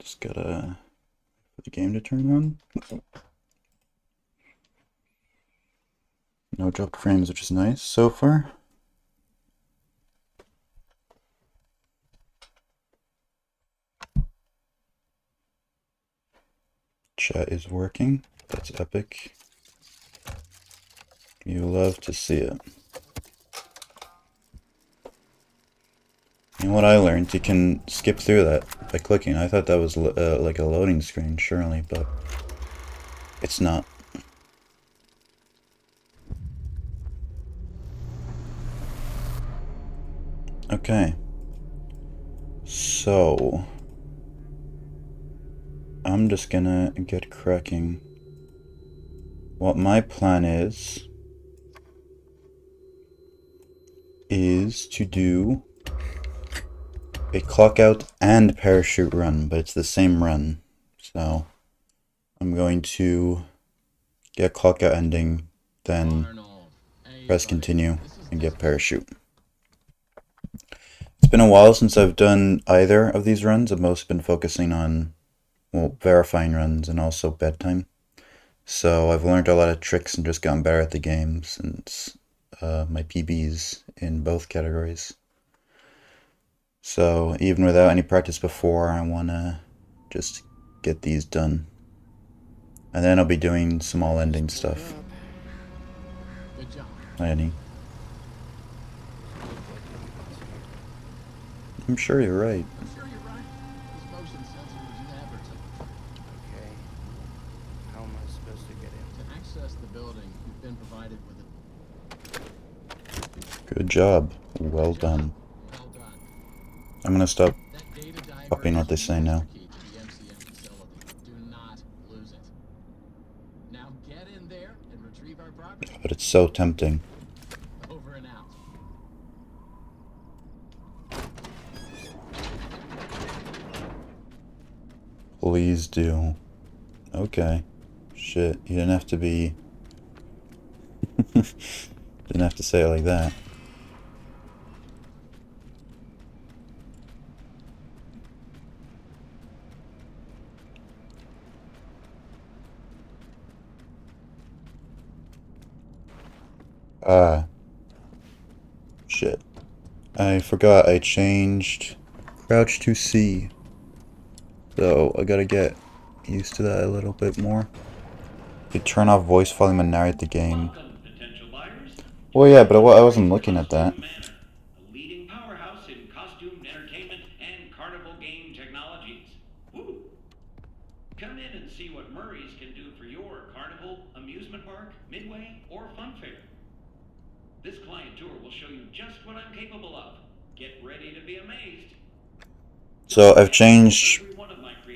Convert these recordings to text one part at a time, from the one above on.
Just gotta put the game to turn on. No dropped frames, which is nice so far. Chat is working. That's epic. You love to see it. And what I learned, you can skip through that by clicking. I thought that was like a loading screen, surely, but it's not. Okay. So, I'm just gonna get cracking. What my plan is to do a clock out and parachute run, but it's the same run. So I'm going to get clock out ending, then press continue and get parachute. It's been a while since I've done either of these runs. I've mostly been focusing on, well, verifying runs and also bedtime. So I've learned a lot of tricks and just gotten better at the game since my PBs in both categories. So even without any practice before, I want to just get these done. And then I'll be doing small ending stuff. Hi, Annie. I'm sure you're right. Good job. Well done. I'm gonna stop copying what they say now. But it's so tempting. Please do. Okay. Shit, you didn't have to be... didn't have to say it like that. Shit. I forgot I changed crouch to C. So I gotta get used to that a little bit more. You turn off voice volume and narrate the game. Well, yeah, but I wasn't looking at that. A leading powerhouse in costume, entertainment, and carnival game technologies. Woo! Come in and see what Murray's can do for your carnival, amusement park, midway, or fun fair. This client tour will show you just what I'm capable of. Get ready to be amazed. So I've changed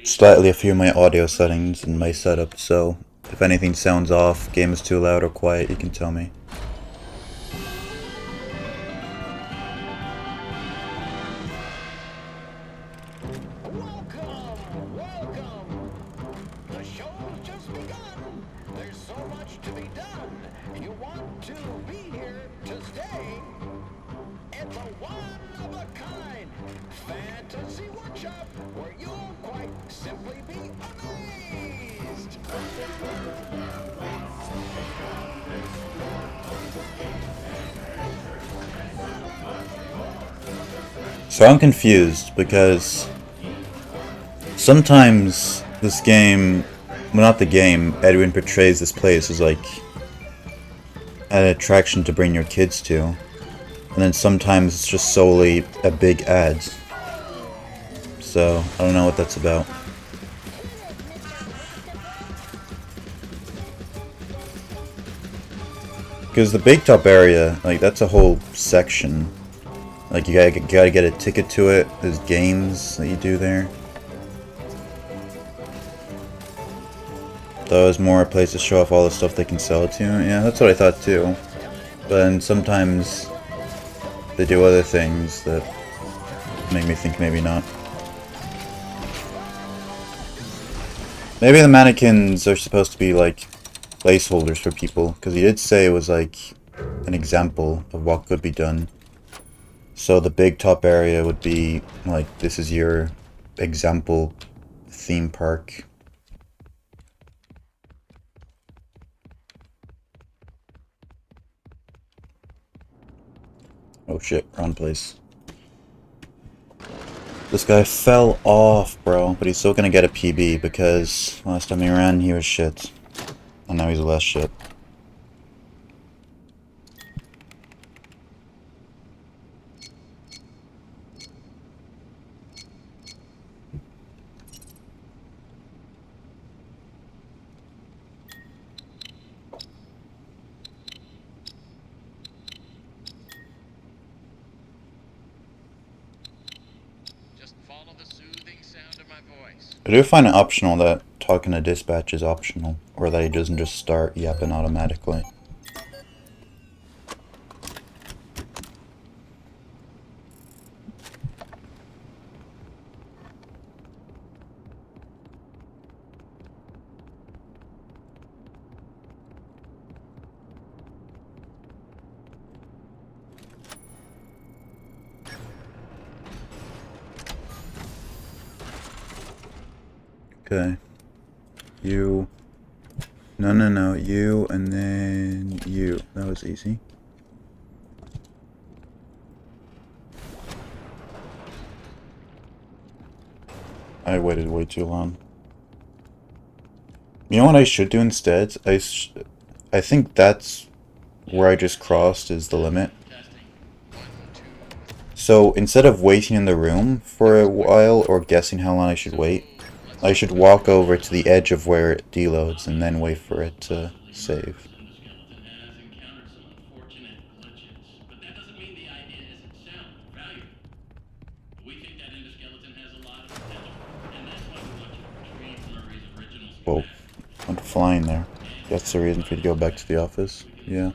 slightly a few of my audio settings in my setup, so if anything sounds off, game is too loud or quiet, you can tell me. So I'm confused because sometimes this game, well, not the game, Edwin portrays this place as like an attraction to bring your kids to, and then sometimes it's just solely a big ad. So I don't know what that's about. Because the Big Top area, like, that's a whole section. Like, you gotta get a ticket to it. There's games that you do there. Though it's more a place to show off all the stuff they can sell it to. Yeah, that's what I thought too. But then sometimes they do other things that make me think maybe not. Maybe the mannequins are supposed to be like placeholders for people, because he did say it was like an example of what could be done. So the Big Top area would be like, this is your example theme park. Oh shit, wrong place. This guy fell off, bro, but he's still gonna get a PB because last time he ran, he was shit. And now he's less shit. I do find it optional that talking to dispatch is optional, or that he doesn't just start yapping automatically. Okay. You. No. You, and then you. That was easy. I waited way too long. You know what I should do instead? I think that's where I just crossed is the limit. So instead of waiting in the room for a while or guessing how long I should wait, I should walk over to the edge of where it deloads and then wait for it to save. Whoa, went flying there. That's the reason for you to go back to the office? Yeah.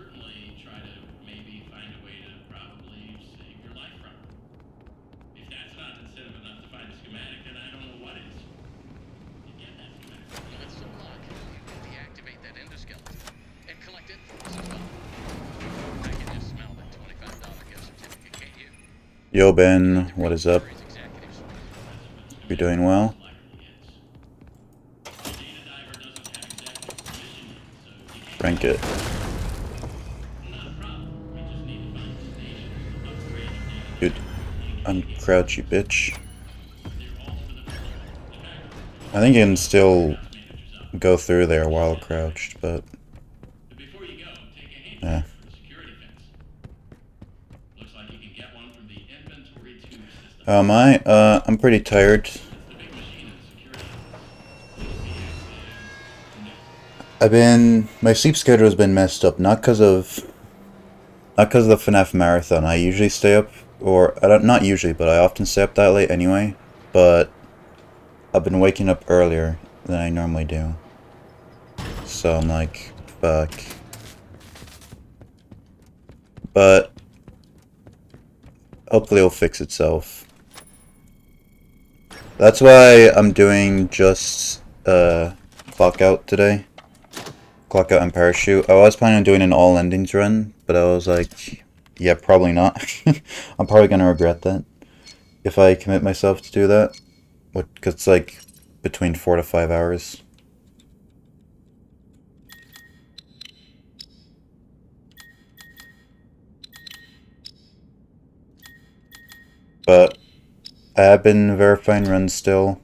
Yo, Ben, what is up? You doing well? Rank it. Dude, uncrouch, you bitch. I think you can still go through there while crouched, but... yeah. Am I? I'm pretty tired. My sleep schedule has been messed up, not because of the FNAF marathon. I usually stay up, or, not usually, but I often stay up that late anyway, but I've been waking up earlier than I normally do. So I'm like, fuck. But hopefully it'll fix itself. That's why I'm doing just clock out today. Clock out and parachute. I was planning on doing an all endings run, but I was like, yeah, probably not. I'm probably gonna regret that if I commit myself to do that. Because it's like between 4 to 5 hours. But I have been verifying runs still.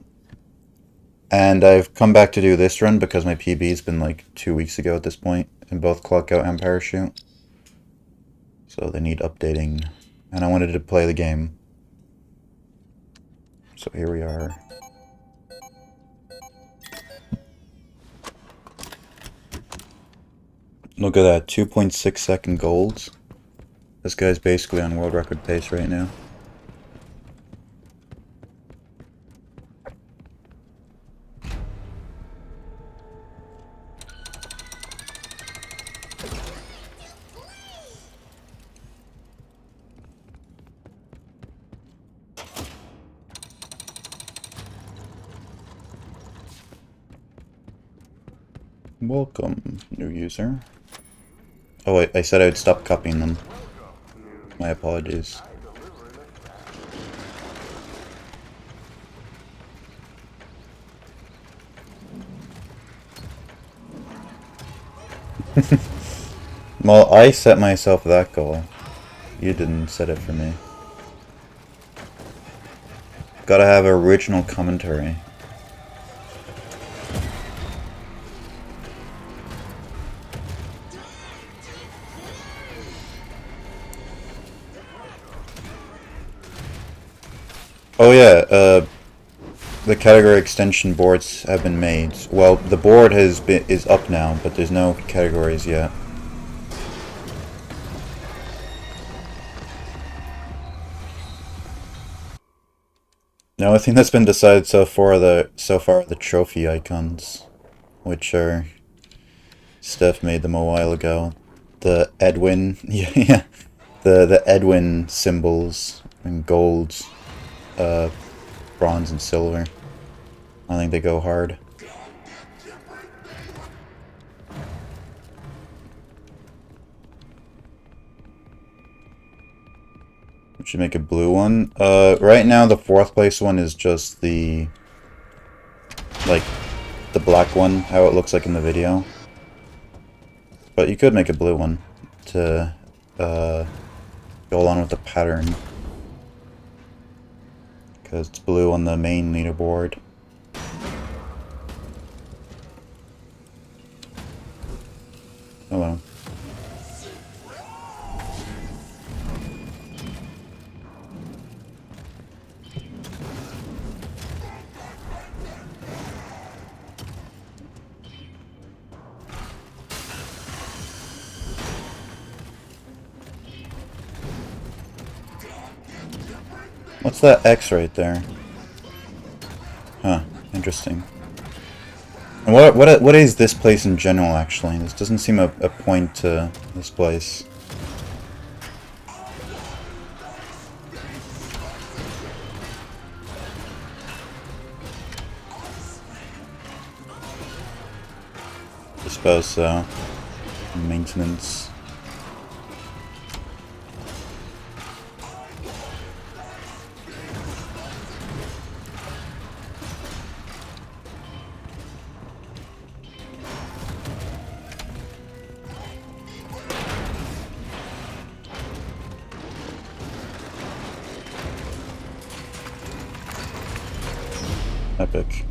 And I've come back to do this run because my PB's been like 2 weeks ago at this point in both clock out and parachute. So they need updating. And I wanted to play the game. So here we are. Look at that, 2.6 second golds. This guy's basically on world record pace right now. Welcome, new user. Oh wait, I said I would stop copying them. My apologies. Well, I set myself that goal. You didn't set it for me. Gotta have original commentary. Oh yeah, the category extension boards have been made. Well, the board is up now, but there's no categories yet. The only thing that's been decided so far are the trophy icons, which are Steph made them a while ago. The Edwin, yeah, the Edwin symbols in gold, bronze, and silver. I think they go hard. We should make a blue one. Right now the fourth place one is just the black one, how it looks like in the video. But you could make a blue one to go along with the pattern. Because it's blue on the main leaderboard. Hello. What's that X right there? Huh, interesting. And what is this place in general, actually? This doesn't seem a point to this place. I suppose so. Maintenance. Epic.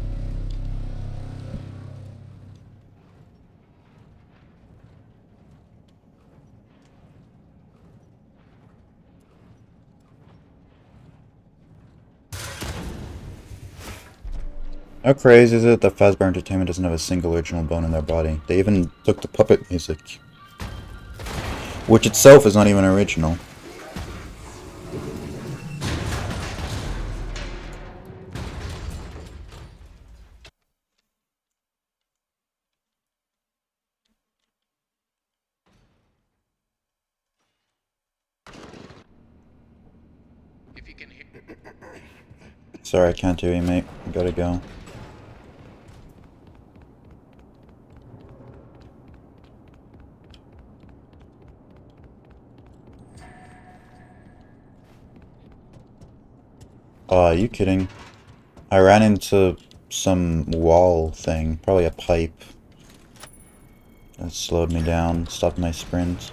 How crazy is it that Fazbear Entertainment doesn't have a single original bone in their body? They even took the puppet music, which itself is not even original. Sorry, I can't hear you, mate. I gotta go. Are you kidding? I ran into some wall thing, probably a pipe. That slowed me down, stopped my sprint.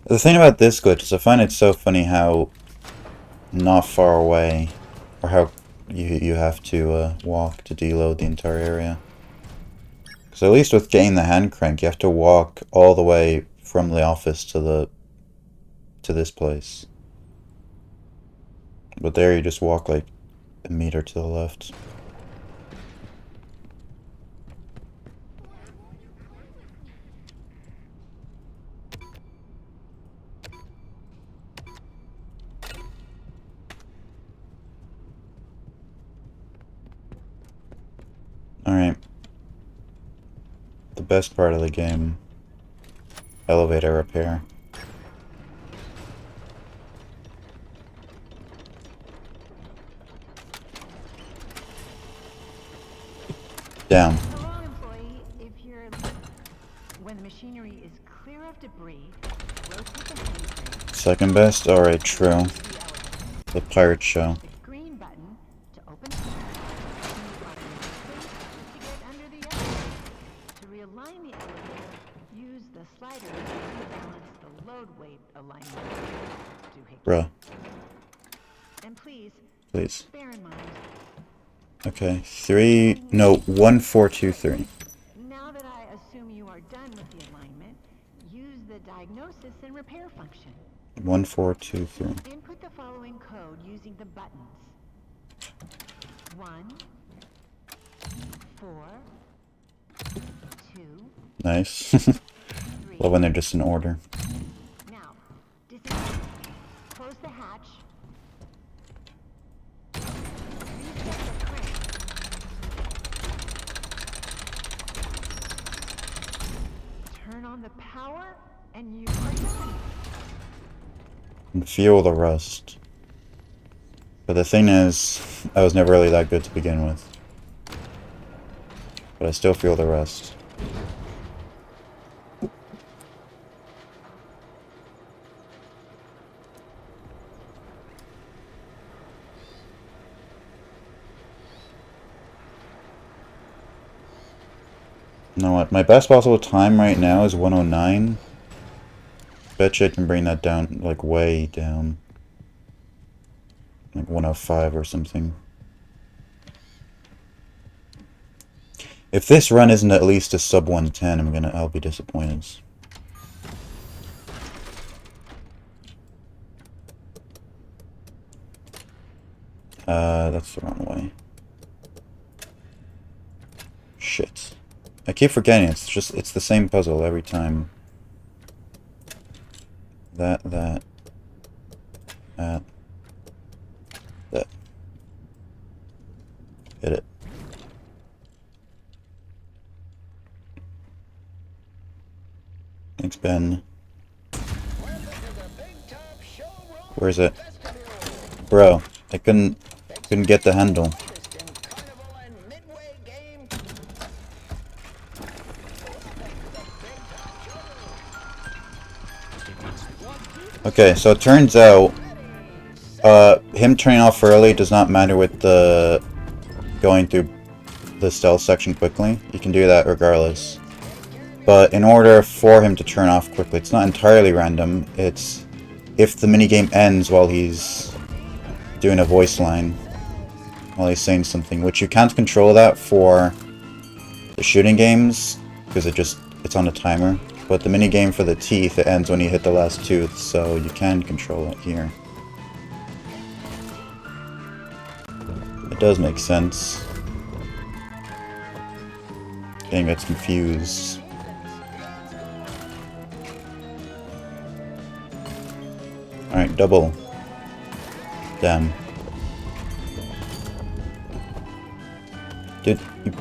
The thing about this glitch is I find it so funny how not far away, or how you have to walk to deload the entire area. Because at least with getting the hand crank, you have to walk all the way from the office to this place. But there you just walk like a meter to the left. Alright. The best part of the game. Elevator repair. Down. Hello, employee. When the machinery is clear of debris, rotate the handbrake. Second best? Alright, true. The elevator. The pirate show. The green button to open the hatch. To get under the elevator. To realign the elevator, use the slider to balance the load weight alignment. Bruh, And please, please. bear in mind, Okay, 3... No, 1, 4, 2, 3. now that I assume you are done with the alignment, use the diagnosis and repair function. 1, 4, 2, 3. Input the following code using the buttons. 1, 4, 2, Nice. 3. Love when they're just in order. Now, disengage. Close the hatch. Reset the crank. Turn on the power, and you are done. And feel the rust. But the thing is, I was never really that good to begin with. But I still feel the rust. You know what? My best possible time right now is 109. Bet you I can bring that down, like, way down. Like 105 or something. If this run isn't at least a sub 110, I'll be disappointed. That's the wrong way. Shit. I keep forgetting, it's the same puzzle every time. That. Hit it. Thanks, Ben. Where is it? Bro, I couldn't get the handle. Okay, so it turns out him turning off early does not matter with the going through the stealth section quickly. You can do that regardless. But in order for him to turn off quickly, it's not entirely random. It's if the minigame ends while he's doing a voice line, while he's saying something, which you can't control that for the shooting games, because it's on a timer. But the minigame for the teeth, it ends when you hit the last tooth, so you can control it here. It does make sense. Game gets confused. Alright, double. Damn. Dude, you...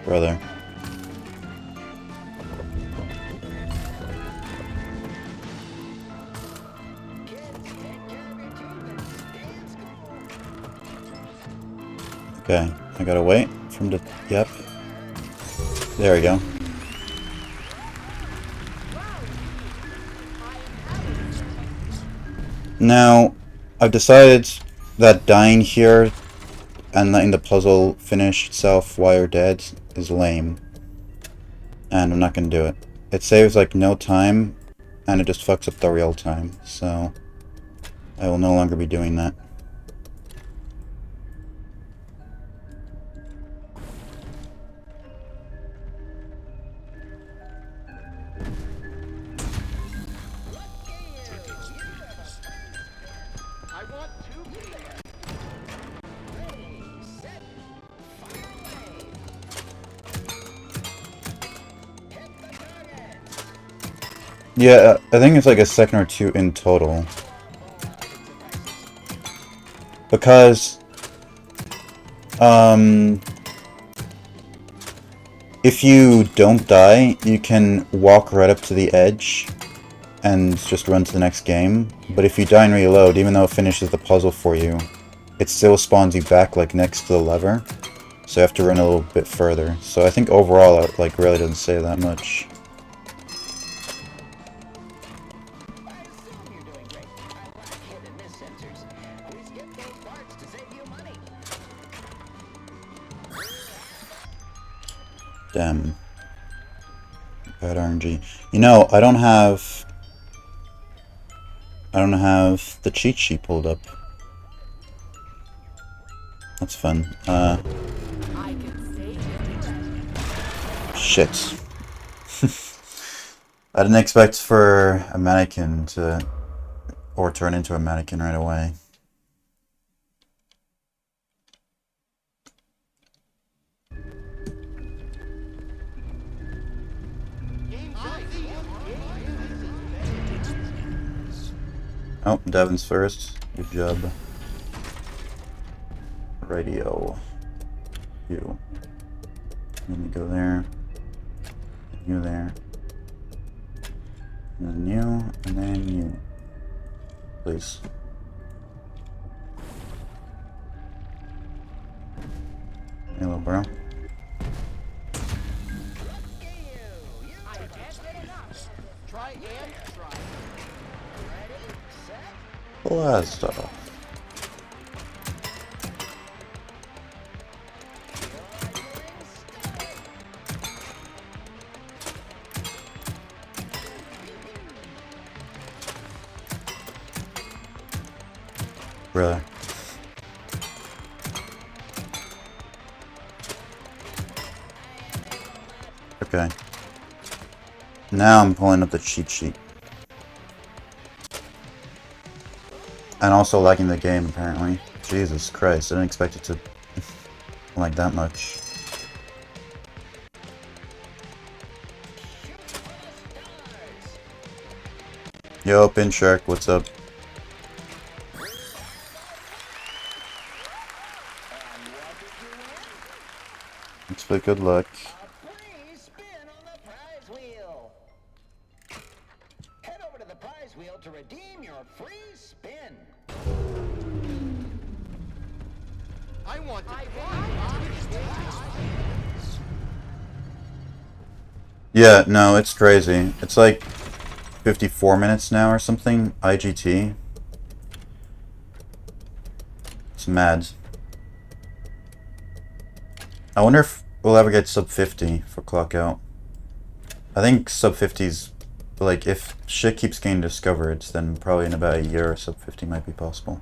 Brother. Okay, I gotta wait for him to... Yep. There we go. Now, I've decided that dying here and letting the puzzle finish itself while you're dead is lame. And I'm not gonna do it. It saves like no time, and it just fucks up the real time, so I will no longer be doing that. Yeah, I think it's like a second or two in total. Because, if you don't die, you can walk right up to the edge and just run to the next game. But if you die and reload, even though it finishes the puzzle for you, it still spawns you back like next to the lever. So you have to run a little bit further. So I think overall it like really doesn't say that much. Damn. Bad RNG. You know, I don't have the cheat sheet pulled up. That's fun. Shit. I didn't expect for a mannequin to turn into a mannequin right away. Oh, Devin's first. Good job. Radio. You. Let me go there. You there. And then you, and then you. Please. Hello, bro. Blast off. Really? Okay. Now I'm pulling up the cheat sheet. And also liking the game, apparently. Jesus Christ, I didn't expect it to like that much. Yo, Pin Shark, what's up? Let's play good luck. Head over to the prize wheel to redeem your free spin. I want to Yeah, no, it's crazy. It's like 54 minutes now or something, IGT. It's mad. I wonder if we'll ever get sub 50 for clock out. I think sub 50's, like, if shit keeps getting discovered, then probably in about a year sub 50 might be possible.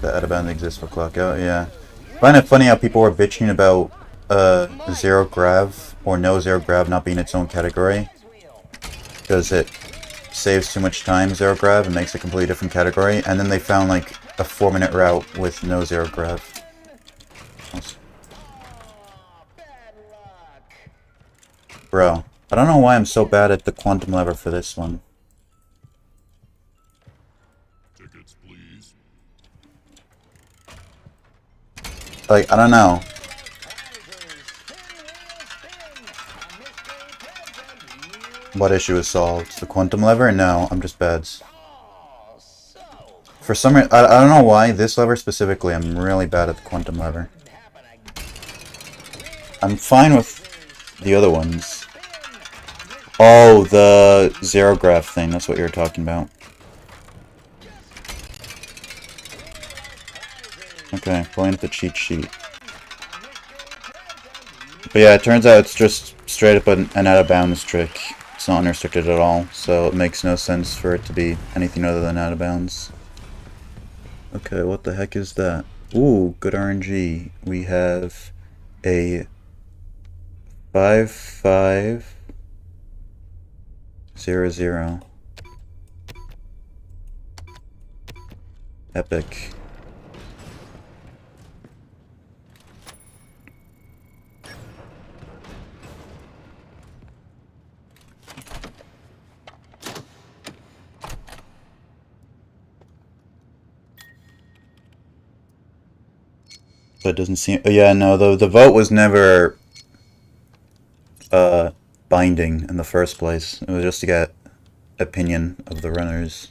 The out-of-bound exists for clock out, yeah. I find it funny how people were bitching about zero grav or no zero grav not being its own category, because it saves too much time, zero grav, and makes a completely different category, and then they found like a 4-minute route with no zero grav. Bro, I don't know why I'm so bad at the quantum lever for this one. Tickets, please. Like, I don't know. What issue is solved? The quantum lever? No, I'm just bad. For some reason, I don't know why, this lever specifically, I'm really bad at the quantum lever. I'm fine with the other ones. Oh, the zero graph thing, that's what you were talking about. Okay, pulling up the cheat sheet. But yeah, it turns out it's just straight up an out-of-bounds trick. It's not unrestricted at all, so it makes no sense for it to be anything other than out of bounds. Okay, what the heck is that? Ooh, good RNG. We have a 5500. Epic. But it doesn't seem... Oh, yeah, no, the vote was never binding in the first place. It was just to get opinion of the runners.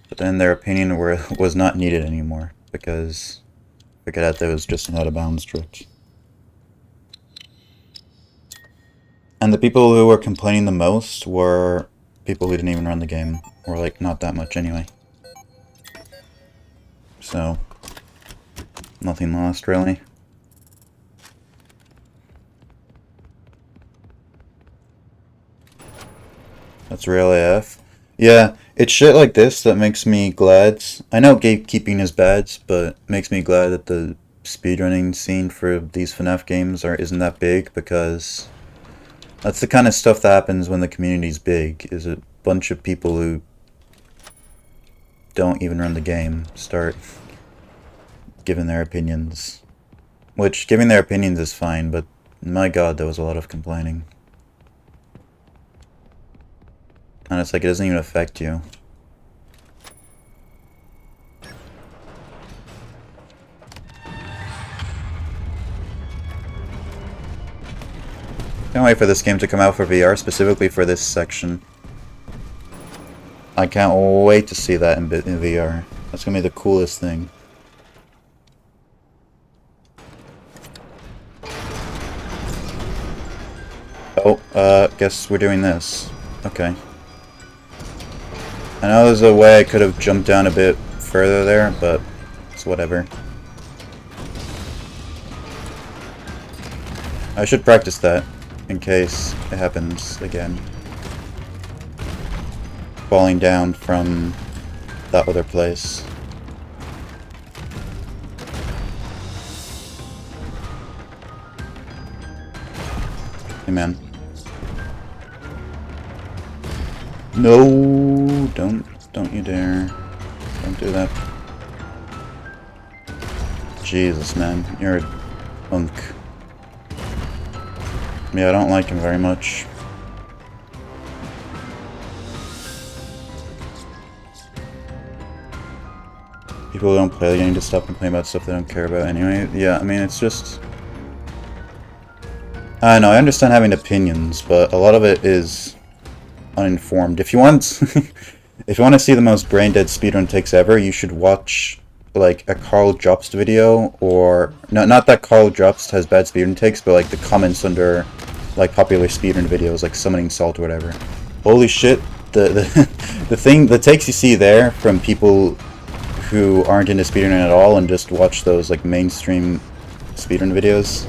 But then their opinion was not needed anymore, because figured out that it was just an out of bounds trick. And the people who were complaining the most were people who didn't even run the game, or like not that much anyway. So, nothing lost really. That's real AF. Yeah, it's shit like this that makes me glad. I know gatekeeping is bad, but makes me glad that the speedrunning scene for these FNAF games isn't that big, because that's the kind of stuff that happens when the community's big, is a bunch of people who don't even run the game start giving their opinions. Which, giving their opinions is fine, but my god, there was a lot of complaining. And it's like, it doesn't even affect you. Can't wait for this game to come out for VR, specifically for this section. I can't wait to see that in VR. That's gonna be the coolest thing. Oh, guess we're doing this. Okay. I know there's a way I could have jumped down a bit further there, but it's whatever. I should practice that, in case it happens again. Falling down from that other place. Hey man. No, don't you dare. Don't do that. Jesus, man, you're a punk. Yeah, I don't like him very much. People who don't play the game to stop complaining about stuff they don't care about anyway. Yeah, I mean, it's just... I know, I understand having opinions, but a lot of it is uninformed. If you want if you want to see the most brain-dead speedrun takes ever, you should watch like a Carl Jobst video, or not that Carl Jobst has bad speedrun takes, but like the comments under like popular speedrun videos like Summoning Salt or whatever. Holy shit, the takes you see there from people who aren't into speedrunning at all and just watch those like mainstream speedrun videos.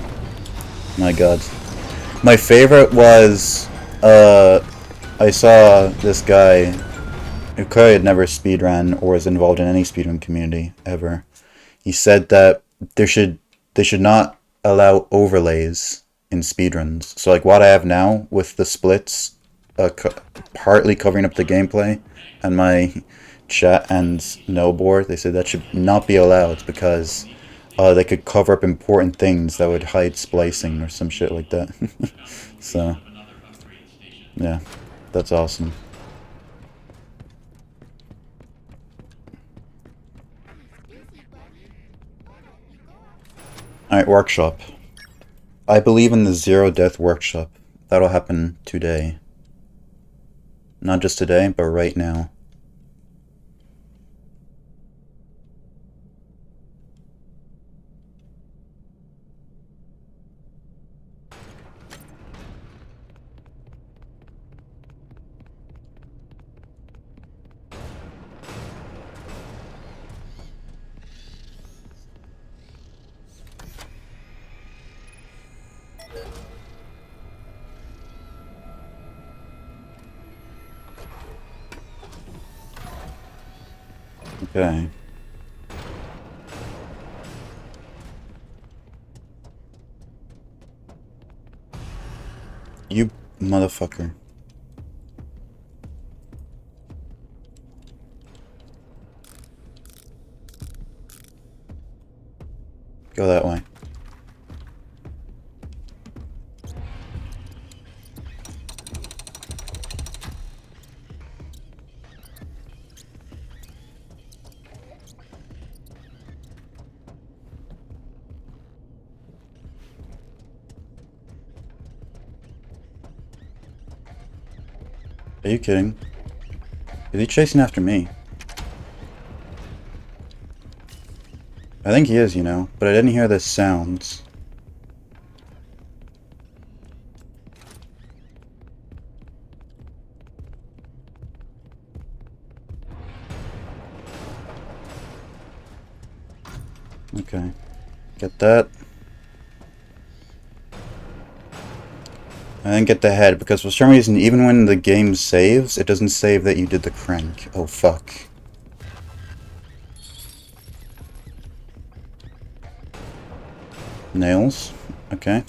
My god. My favorite was I saw this guy who clearly had never speedrun or was involved in any speedrun community ever. He said that they should not allow overlays in speedruns. So like what I have now with the splits partly covering up the gameplay and my chat and no board, they said that should not be allowed because they could cover up important things that would hide splicing or some shit like that. So, yeah, that's awesome. Alright, workshop. I believe in the Zero Death workshop. That'll happen today. Not just today, but right now. Okay. You motherfucker. Go that way. Are you kidding? Is he chasing after me? I think he is, you know, but I didn't hear the sounds. Okay. Get that. And then get the head, because for some reason, even when the game saves, it doesn't save that you did the crank. Oh, fuck. Nails. Okay.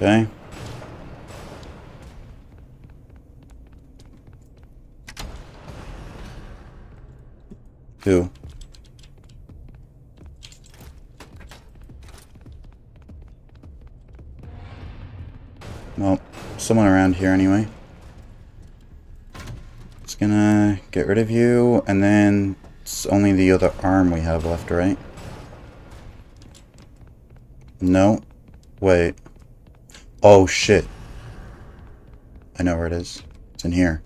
Okay. Who? Well, someone around here anyway. Just gonna get rid of you, and then it's only the other arm we have left, right? No. Wait. Oh, shit. I know where it is. It's in here.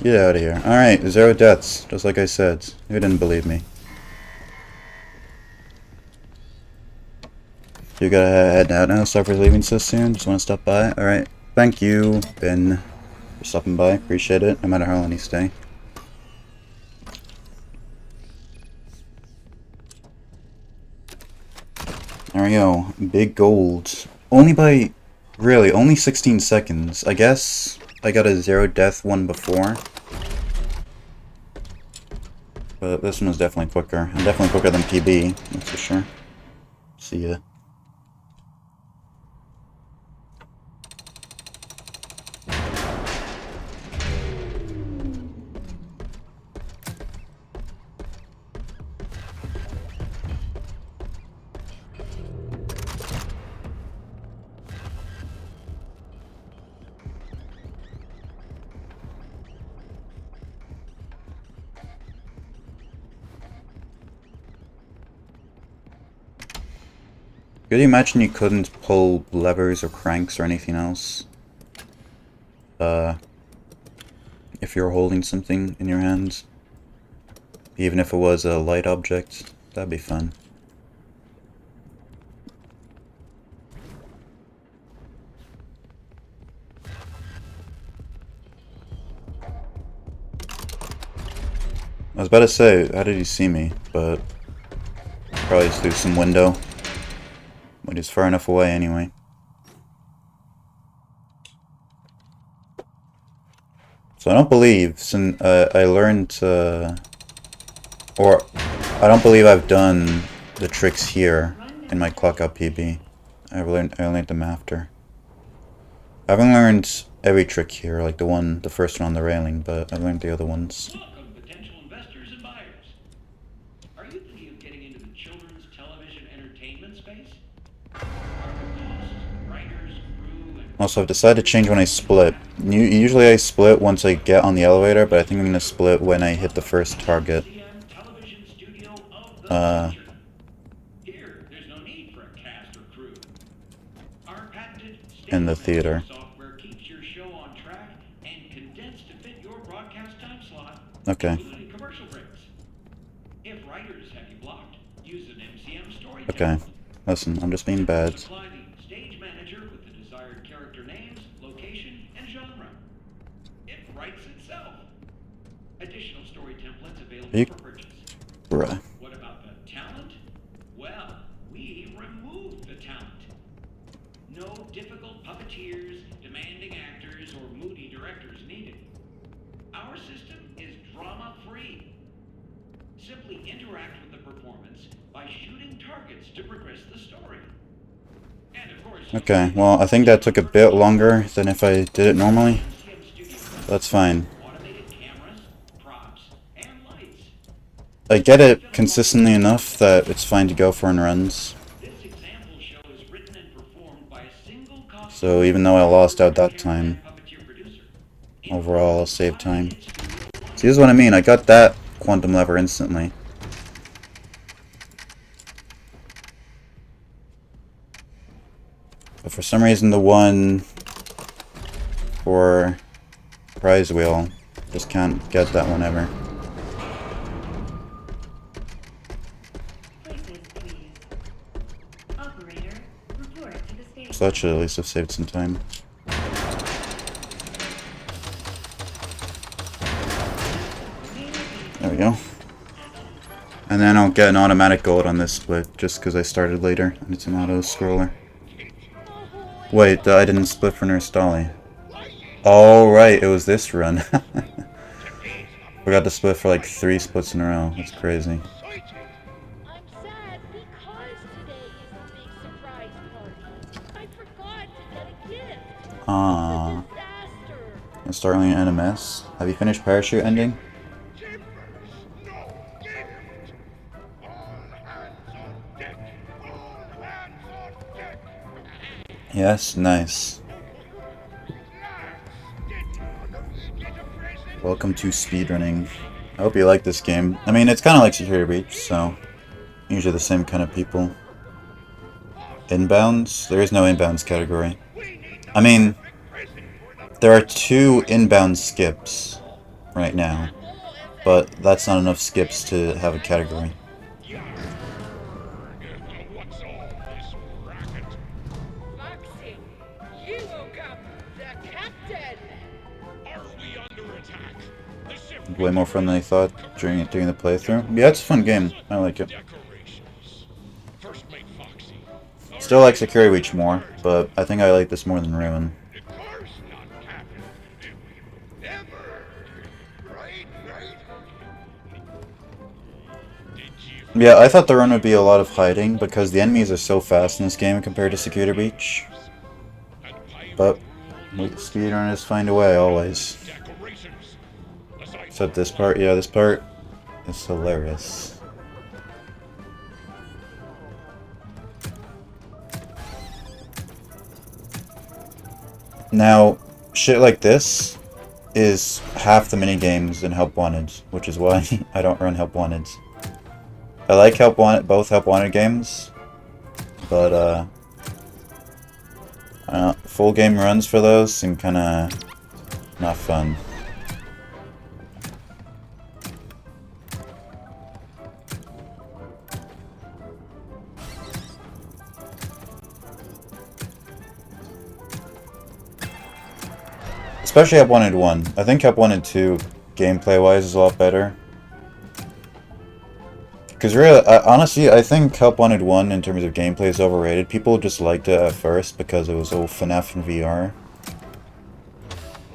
Get out of here. Alright, 0 deaths, just like I said. You didn't believe me. You gotta head out now. Sorry for leaving so soon. Just wanna stop by. Alright. Thank you, Ben, for stopping by. Appreciate it, no matter how long you stay. There we go. Big gold. Only by... Really, only 16 seconds. I guess I got a 0 death one before. But this one was definitely quicker. And definitely quicker than PB, that's for sure. See ya. Could you imagine you couldn't pull levers or cranks or anything else? If you're holding something in your hands? Even if it was a light object? That'd be fun. I was about to say, how did he see me? But probably through some window. But he's far enough away anyway. So I don't believe, since I learned, or I don't believe I've done the tricks here in my clock out PB. I learned them after. I haven't learned every trick here, like the first one on the railing, but I've learned the other ones. Welcome, potential investors and buyers. Are you thinking of getting into the children's television entertainment space? Are the costs, writers, crew, and Also, I've decided to change when I split. Usually I split once I get on the elevator, but I think I'm going to split when I hit the first target. MCM television studio of the future. Here, there's no need for a cast or crew. Our patented In the theater. software keeps your show on track and condensed to fit your broadcast time slot, Okay. including commercial breaks. If writers have you blocked, use an MCM story Okay. Listen, I'm just being bad. Supply the stage manager with the desired character names, location, and genre. It writes itself. Additional story templates available You- for purchase. Bruh. What about the talent? Well, we removed the talent. No difficult puppeteers, demanding actors, or moody directors needed. Our system is drama-free. Simply interact with the performance by shooting targets to progress the story. And of course, Okay, well, I think that took a bit longer than if I did it normally. Sim Studio That's fine. automated cameras, props, and lights. I get it consistently enough that it's fine to go for in runs. This example show is written and performed by a single costume So even though I lost out that cameraman time, and puppeteer producer. overall I'll save time. See, this is what I mean. I got that quantum lever instantly. But for some reason the one for prize wheel, just can't get that one ever. Places, please. Operator, report to the station. So that should at least have saved some time. There we go. And then I'll get an automatic gold on this split, just because I started later, and it's an auto-scroller. Wait, I didn't split for Nurse Dolly. Oh, right, it was this run. Forgot to split for like 3 splits in a row. That's crazy. I'm sad because today is the big surprise party. I forgot to get a gift. Ah. Disaster. And starting an NMS. Have you finished Parachute Ending? Timbers, no gift. All hands on deck. All hands on deck. Yes, nice. Welcome to speedrunning. I hope you like this game. I mean, it's kind of like Security Breach, so usually the same kind of people. Inbounds? There is no inbounds category. I mean, there are 2 inbound skips right now, but that's not enough skips to have a category. What's all this racket? Foxy, you woke up the captain. Are we under attack? The ship Way more fun than I thought during the playthrough. Yeah, it's a fun game. I like it. decorations. First mate Foxy. Still like Security Breach more, but I think I like this more than Ruin. Of course not, Captain. Ever. Right? Did you Yeah, I thought the run would be a lot of hiding because the enemies are so fast in this game compared to Security Breach. But speedrunners find a way always. decorations? Aside Except this part, yeah, this part is hilarious. Now, shit like this is half the minigames in Help Wanted, which is why I don't run Help Wanted. I like both Help Wanted games, but I don't know, full game runs for those seem kinda not fun. Especially Help Wanted 1. I think Help Wanted 2, gameplay-wise, is a lot better. Because really, honestly, I think Help Wanted 1, in terms of gameplay, is overrated. People just liked it at first because it was old FNAF in VR.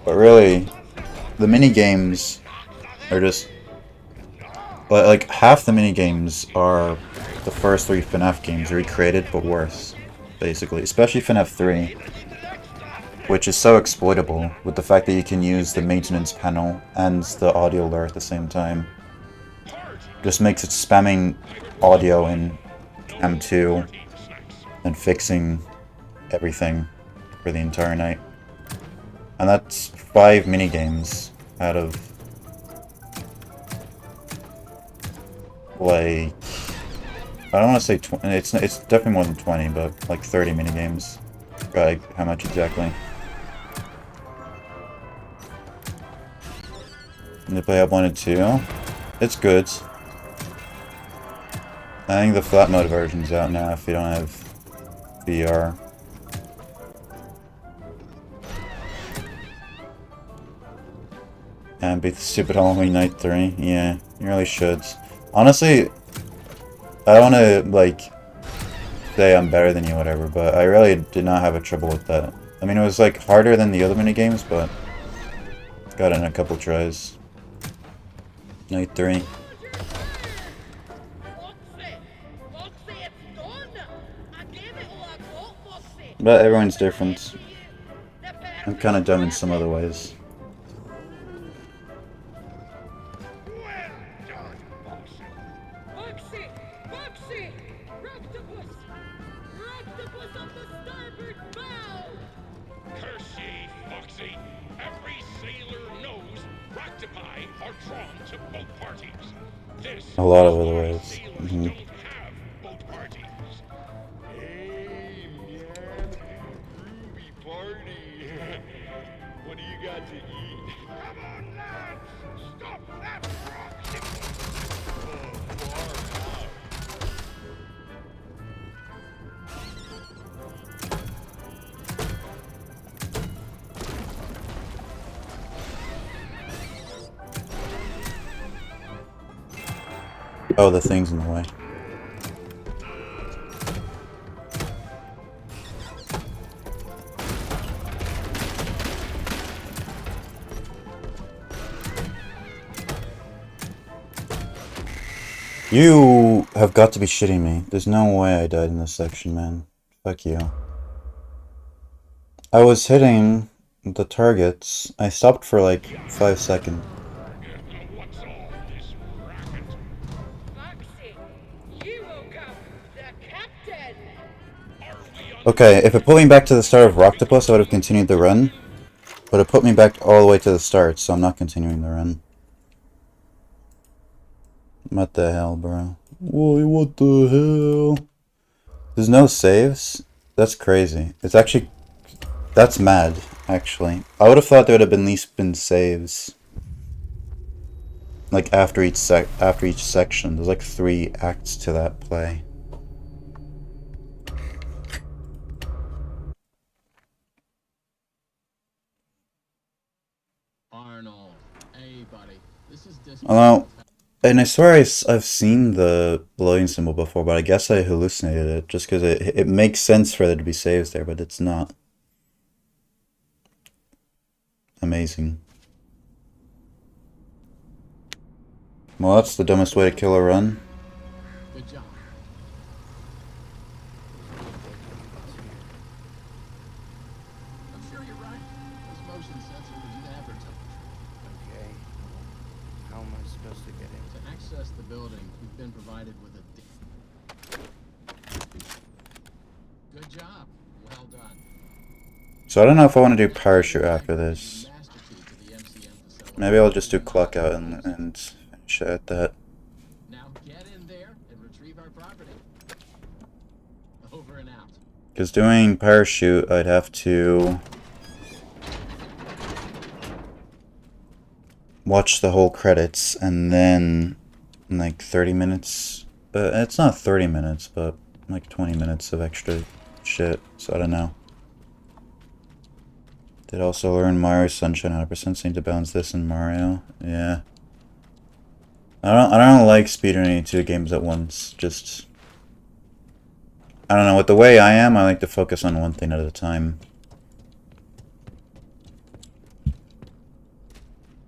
But really, the minigames are just... But, like, half the minigames are the first 3 FNAF games recreated, but worse, basically. Especially FNAF 3. Which is so exploitable, with the fact that you can use the maintenance panel and the audio alert at the same time. Just makes it spamming audio in M2 and fixing everything for the entire night. And that's 5 minigames out of, like, I don't want to say 20, it's definitely more than 20, but like 30 minigames. Like, how much exactly? And to play Help Wanted 2, it's good. I think the flat mode version's out now if you don't have VR. And beat the stupid Halloween Night 3. Yeah, you really should. Honestly, I don't want to, like, say I'm better than you, whatever, but I really did not have a trouble with that. I mean, it was, like, harder than the other minigames, but got it in a couple tries. Night 3. Foxy, Foxy, it's done. I gave it all I got, Foxy. But everyone's different. I'm kind of dumb in some other ways. Well done, Foxy. Foxy! Foxy! Roctopus! Roctopus on the starboard bow! Curse ye, Foxy. Every sailor knows Roctopi are drawn to boat parties. This A lot of is other why ways. sailors Mhm. don't have boat parties. Hey, man. Groovy party. What do you got to eat? Come on, lads. Stop that rock. Oh, far out. Oh, the thing's in the way. You have got to be shitting me. There's no way I died in this section, man. Fuck you. I was hitting the targets. I stopped for like 5 seconds. What's all this racket? Foxy! You woke up the captain! Are we on Okay, if it put me back to the start of Roctopus, I would have continued the run. But it put me back all the way to the start, so I'm not continuing the run. What the hell, bro? Whoa, what the hell? There's no saves? That's crazy. It's actually... That's mad, actually. I would have thought there would have at least been saves. Like, after each section. There's like 3 acts to that play. Arnold, hey buddy, this is Although, and I swear I've seen the loading symbol before, but I guess I hallucinated it just because it makes sense for there to be saves there, but it's not. Amazing. Well, that's the dumbest way to kill a run. Good job. I'm sure you're right. Those motion sensors never tell the truth. Okay. How am I supposed to get in? To access the building, we've been provided with a... Good job. Well done. So I don't know if I want to do parachute after this. Master key to the MCM facility. Maybe I'll just do clock out and finish it at that. Now get in there and retrieve our property. Over and out. Because doing parachute, I'd have to watch the whole credits and then in like 30 minutes. But it's not 30 minutes, but like 20 minutes of extra shit. So I don't know. Did also learn Mario Sunshine 100% seem to balance this in Mario. Yeah. I don't like speedrunning 2 games at once. Just I don't know, with the way I am, I like to focus on one thing at a time.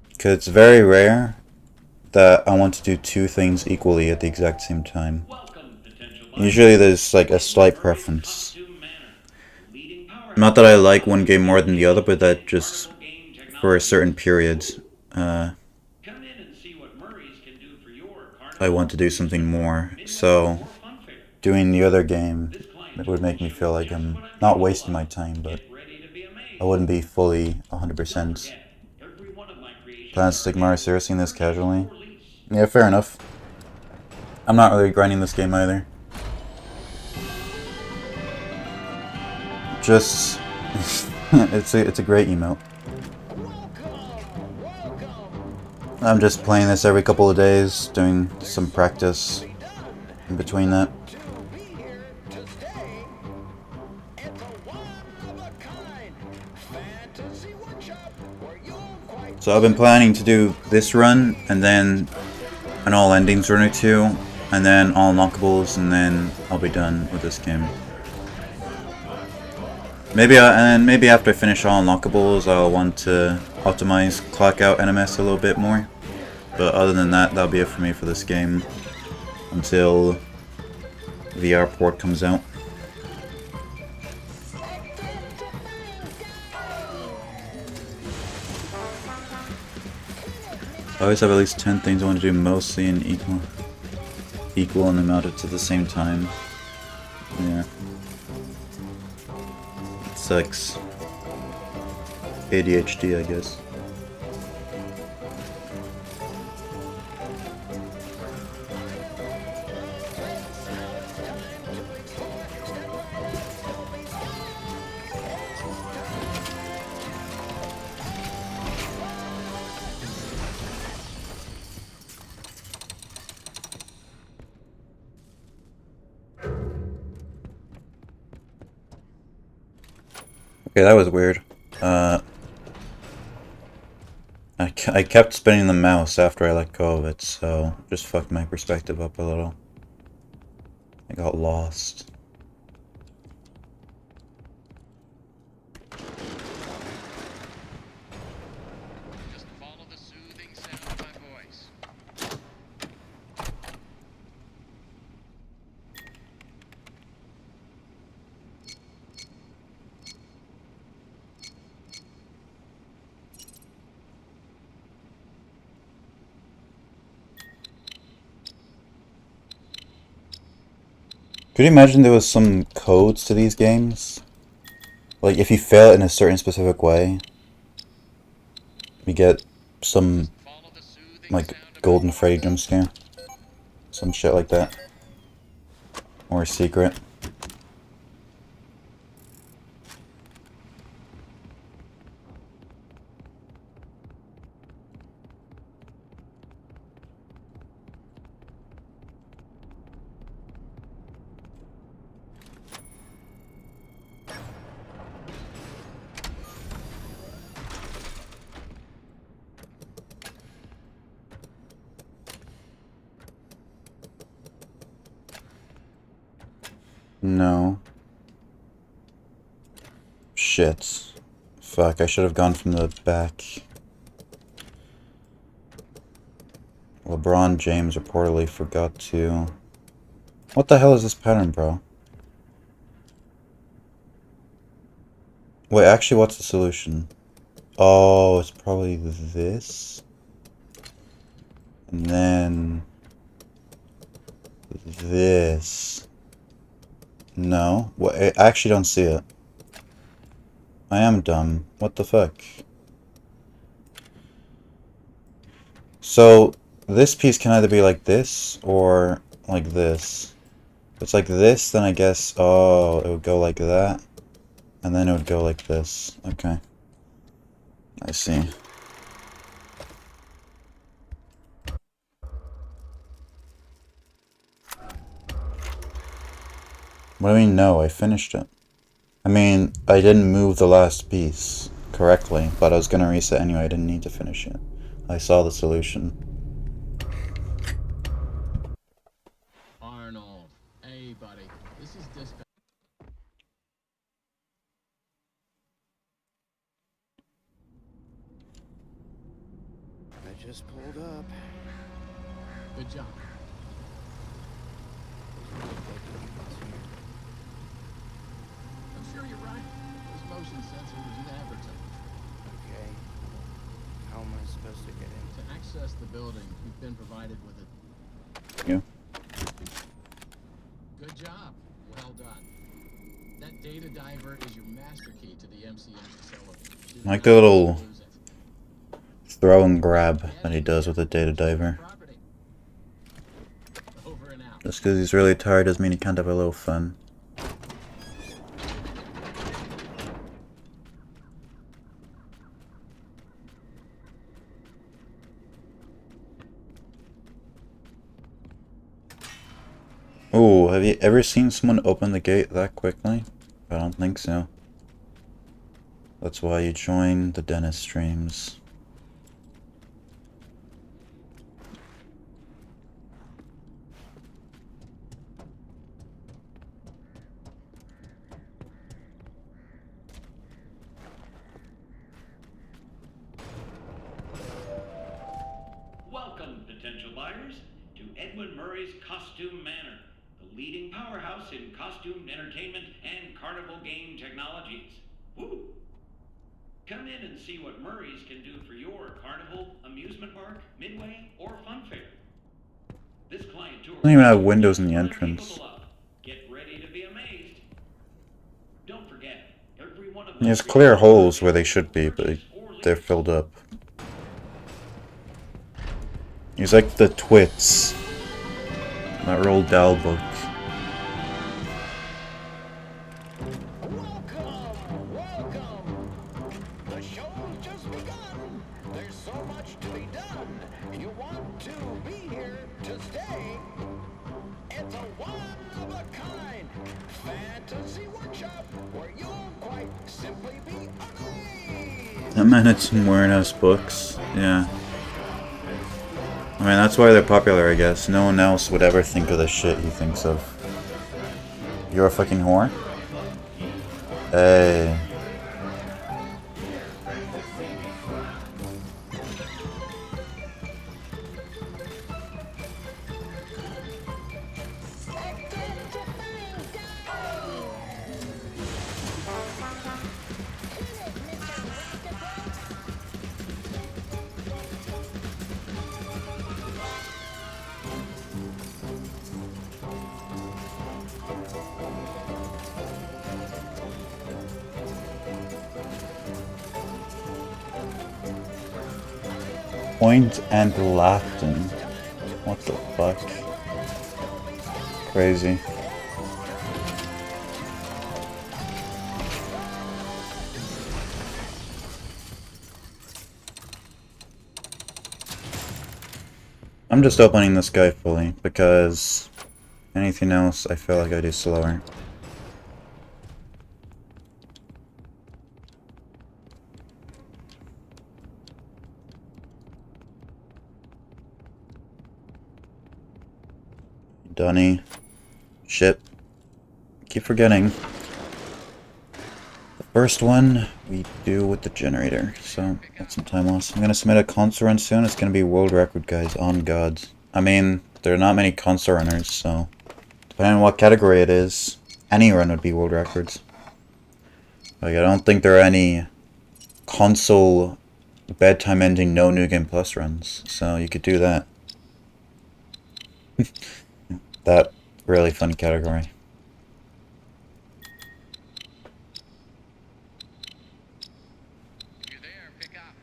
Because it's very rare that I want to do 2 things equally at the exact same time. Welcome, potential Usually there's like a slight preference. Not that I like one game more than the other, but that just for a certain period, Come in and see what Murray's can do for your I want to do something more. So doing the other game, it would make me feel like I'm not wasting my time, but I wouldn't be fully 100%. Plans to take Mario seriously in this casually? Yeah, fair enough. I'm not really grinding this game either. Just, it's a great emote. I'm just playing this every couple of days, doing some practice in between that. So I've been planning to do this run, and then an all endings run or 2, and then all unlockables, and then I'll be done with this game. Maybe after I finish all unlockables, I'll want to optimize clock out NMS a little bit more. But other than that, that'll be it for me for this game until VR port comes out. always have at least 10 things I want to do mostly in equal and amount at the same time. Yeah. It sucks. ADHD, I guess. Okay, that was weird. I kept spinning the mouse after I let go of it, so just fucked my perspective up a little. I got lost. Just follow the soothing sound of my voice. Could you imagine there was some codes to these games? Like, if you fail it in a certain specific way, you get some, like, Golden Freddy jump scare. Some shit like that. Or a secret. No. Shit. Fuck, I should have gone from the back. LeBron James reportedly forgot to... What the hell is this pattern, bro? Wait, actually, what's the solution? Oh, it's probably this. And then... this. No. What? I actually don't see it. I am dumb. What the fuck? So, this piece can either be like this, or like this. If it's like this, then I guess... Oh, it would go like that. And then it would go like this. Okay. I see. What do you mean, no? I finished it. I mean, I didn't move the last piece correctly, but I was gonna reset anyway. I didn't need to finish it. I saw the solution. Arnold. Hey, buddy. This is dispatch. I just pulled up. Good job. I'm sure you're right. Those motion sensors never tell the truth. Okay. How am I supposed to get in? To access the building, you've been provided with it. Yeah. Good job. Well done. That data diver is your master key to the MCM facility. Like the little throw and grab that he does with the data diver. Over and out. Just because he's really tired doesn't mean he can't have a little fun. Oh, have you ever seen someone open the gate that quickly? I don't think so. That's why you join the Dennis streams. Welcome, potential buyers, to Edwin Murray's Costume Manor, the leading powerhouse in costume entertainment and carnival game technologies. Woo! Come in and see what Murray's can do for your carnival, amusement park, midway, or fun fair. This client tour Don't even have windows in the entrance. Get ready to be amazed. Don't forget, every one of There's clear holes where they should be, but they're filled up. He's like the twits. That Roald Dahl book. Welcome, welcome. The show's just begun. There's so much to be done. You want to be here to stay. It's a one-of-a-kind fantasy workshop where you'll quite simply be amazed. That man had some weird-ass books. Yeah. I mean, that's why they're popular, I guess. No one else would ever think of the shit he thinks of. You're a fucking whore? Hey. Point and Laughton. What the fuck? Crazy. I'm just opening this guy fully because anything else I feel like I do slower. Dunny. Shit. Keep forgetting. The first one we do with the generator, so that's some time lost. I'm gonna submit a console run soon. It's gonna be world record, guys, on gods. I mean, there are not many console runners, so depending on what category it is, any run would be world records. Like, I don't think there are any console bedtime ending no New Game Plus runs, so you could do that. That really fun category. You're there, pick up.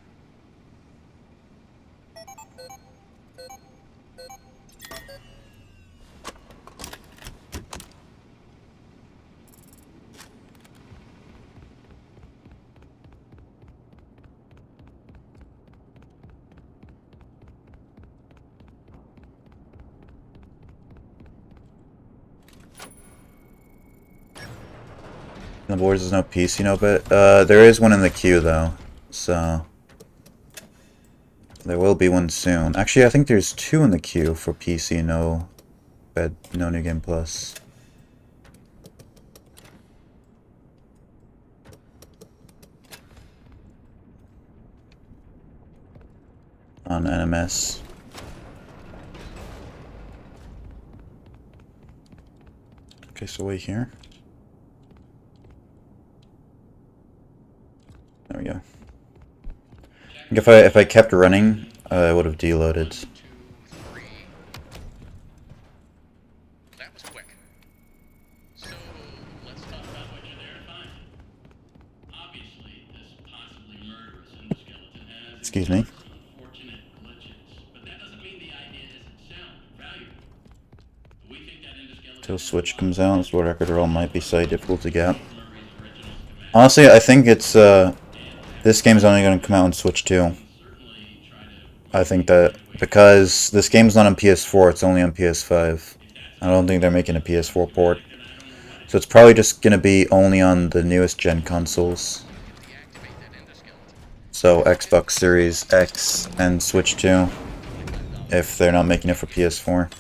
The boards is no PC, no, but there is one in the queue though, so there will be one soon. Actually, I think there's two in the queue for PC, no New Game Plus. On NMS. Okay, so wait here. There we go. I think if I kept running, I would have deloaded. 1, 2, 3. That was quick. So let's talk about what you're there to find. Obviously, this possibly murderous endoskeleton has Excuse me. some unfortunate glitches, but that doesn't mean the idea isn't sound or valuable. We think that endoskeleton Till Switch comes out, this world record roll might be slightly difficult to get. Honestly, I think it's this game's only going to come out on Switch 2. I think that because this game's not on PS4, it's only on PS5. I don't think they're making a PS4 port. So it's probably just going to be only on the newest gen consoles. So Xbox Series X and Switch 2, if they're not making it for PS4.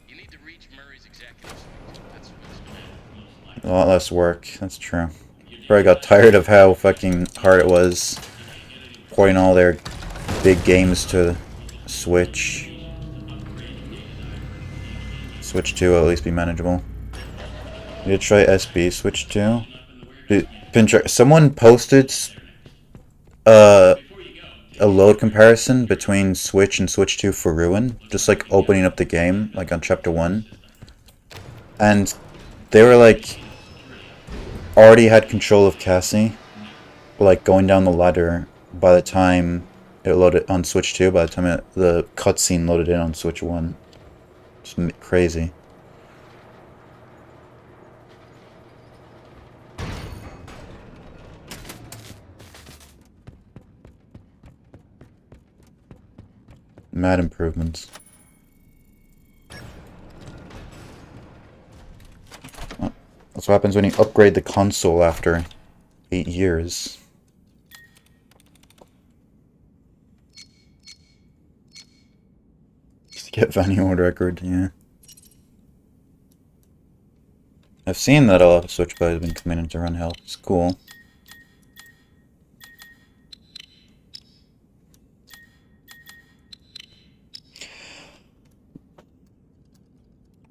You need to reach Murray's executives. That's what's A lot less work, that's true. Probably got tired of how fucking hard it was porting all their big games to Switch. Switch 2 will at least be manageable. You try SB Switch 2? Dude, Pincher, someone posted a load comparison between Switch and Switch 2 for Ruin, just like opening up the game, like on Chapter 1. And they were like, already had control of Cassie, like going down the ladder by the time it loaded on Switch 2, by the time the cutscene loaded in on Switch 1. It's crazy. Mad improvements. Well, that's what happens when you upgrade the console after 8 years. Just to get Vanilla record, yeah. I've seen that a lot of Switch players have been coming in to run help. It's cool.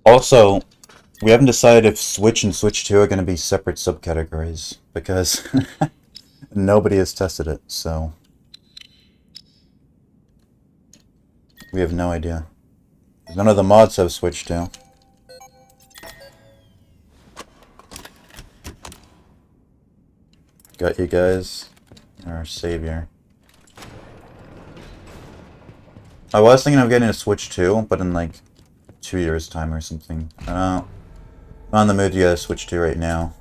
Also, we haven't decided if Switch and Switch 2 are going to be separate subcategories, because nobody has tested it, so we have no idea. None of the mods have Switch 2. Got you guys. Our savior. I was thinking of getting a Switch 2, but in like 2 years' time or something. I don't know. I'm on the mood to get a Switch 2 right now.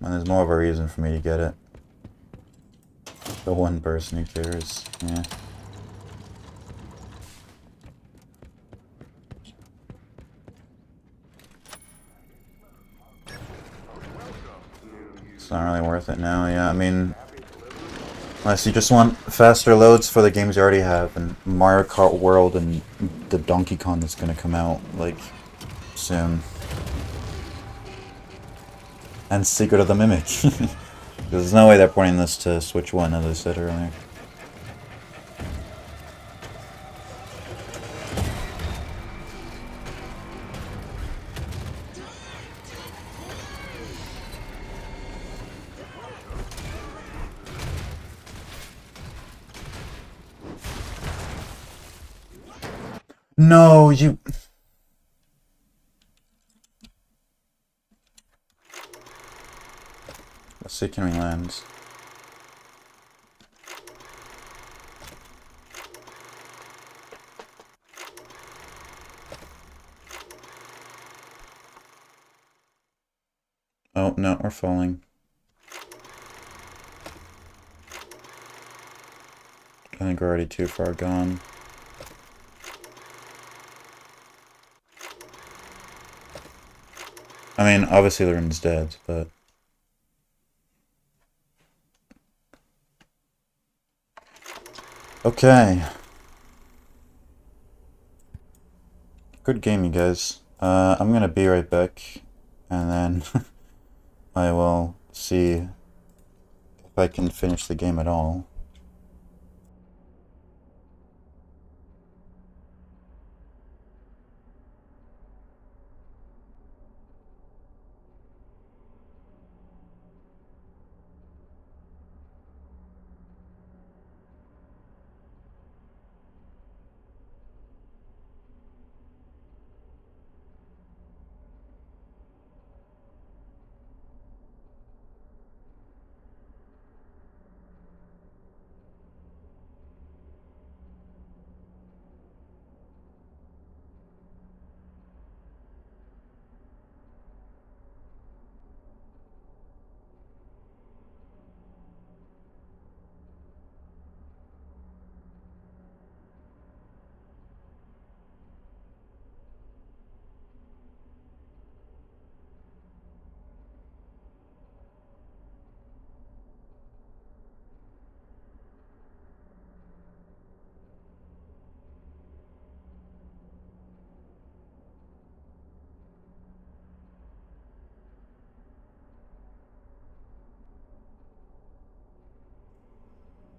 And there's more of a reason for me to get it. The one person who cares. Yeah. It's not really worth it now, yeah. I mean, unless you just want faster loads for the games you already have, and Mario Kart World and the Donkey Kong that's gonna come out, like, soon. And Secret of the Mimic. There's no way they're porting this to Switch 1, as I said earlier. No, you... Let's see, can we land? Oh, no, we're falling. I think we're already too far gone. I mean, obviously Luren's dead, but... Okay. Good game, you guys. I'm gonna be right back, and then I will see if I can finish the game at all.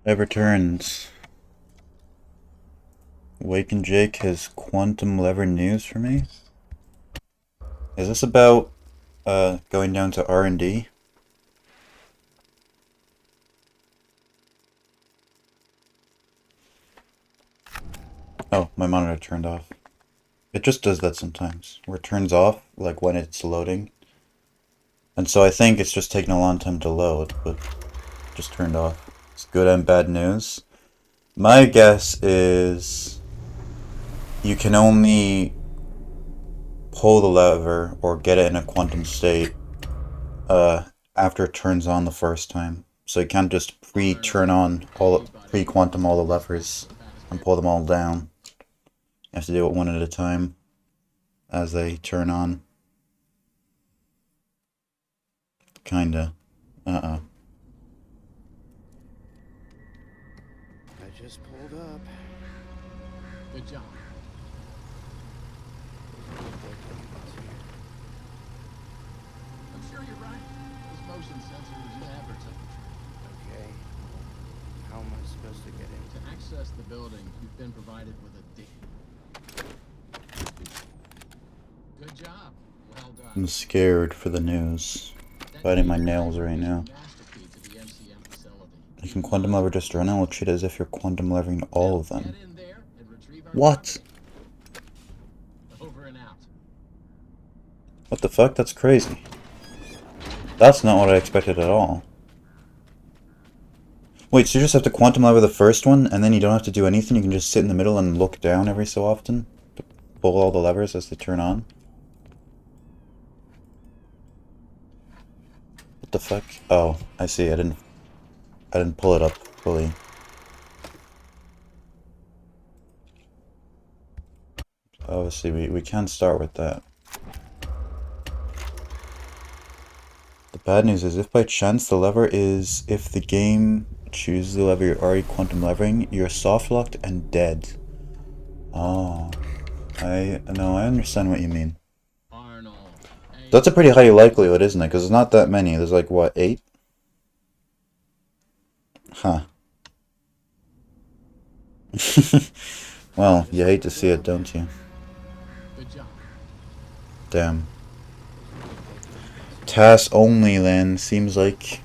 It returns. Waken Jake has quantum lever news for me? Is this about going down to R&D. Oh, my monitor turned off. It just does that sometimes, where it turns off, like when it's loading. And so I think it's just taking a long time to load, but just turned off. It's good and bad news. My guess is you can only pull the lever or get it in a quantum state after it turns on the first time. So you can't just pre-quantum all the levers and pull them all down. You have to do it one at a time as they turn on. Kinda. I just pulled up. Good job. I'm sure you're right. This motion sensor is never temperature. Okay. How am I supposed to get in? To access the building, you've been provided with a D. Good job. Well done. I'm scared for the news. Biting my nails right now. You can quantum lever just run and will treat it as if you're quantum levering all of them. What? Over and out. What the fuck? That's crazy. That's not what I expected at all. Wait, so you just have to quantum lever the first one, and then you don't have to do anything? You can just sit in the middle and look down every so often to pull all the levers as they turn on? What the fuck? Oh, I see. I didn't pull it up fully. Obviously, we can't start with that. The bad news is, if by chance the lever is, if the game chooses the lever you're already quantum levering, you're soft locked and dead. Oh, I understand what you mean. That's a pretty high likelihood, isn't it? Because there's not that many. There's like, what, 8? Huh. Well, you hate to see it, don't you? Damn. TAS only, then. Seems like... Okay.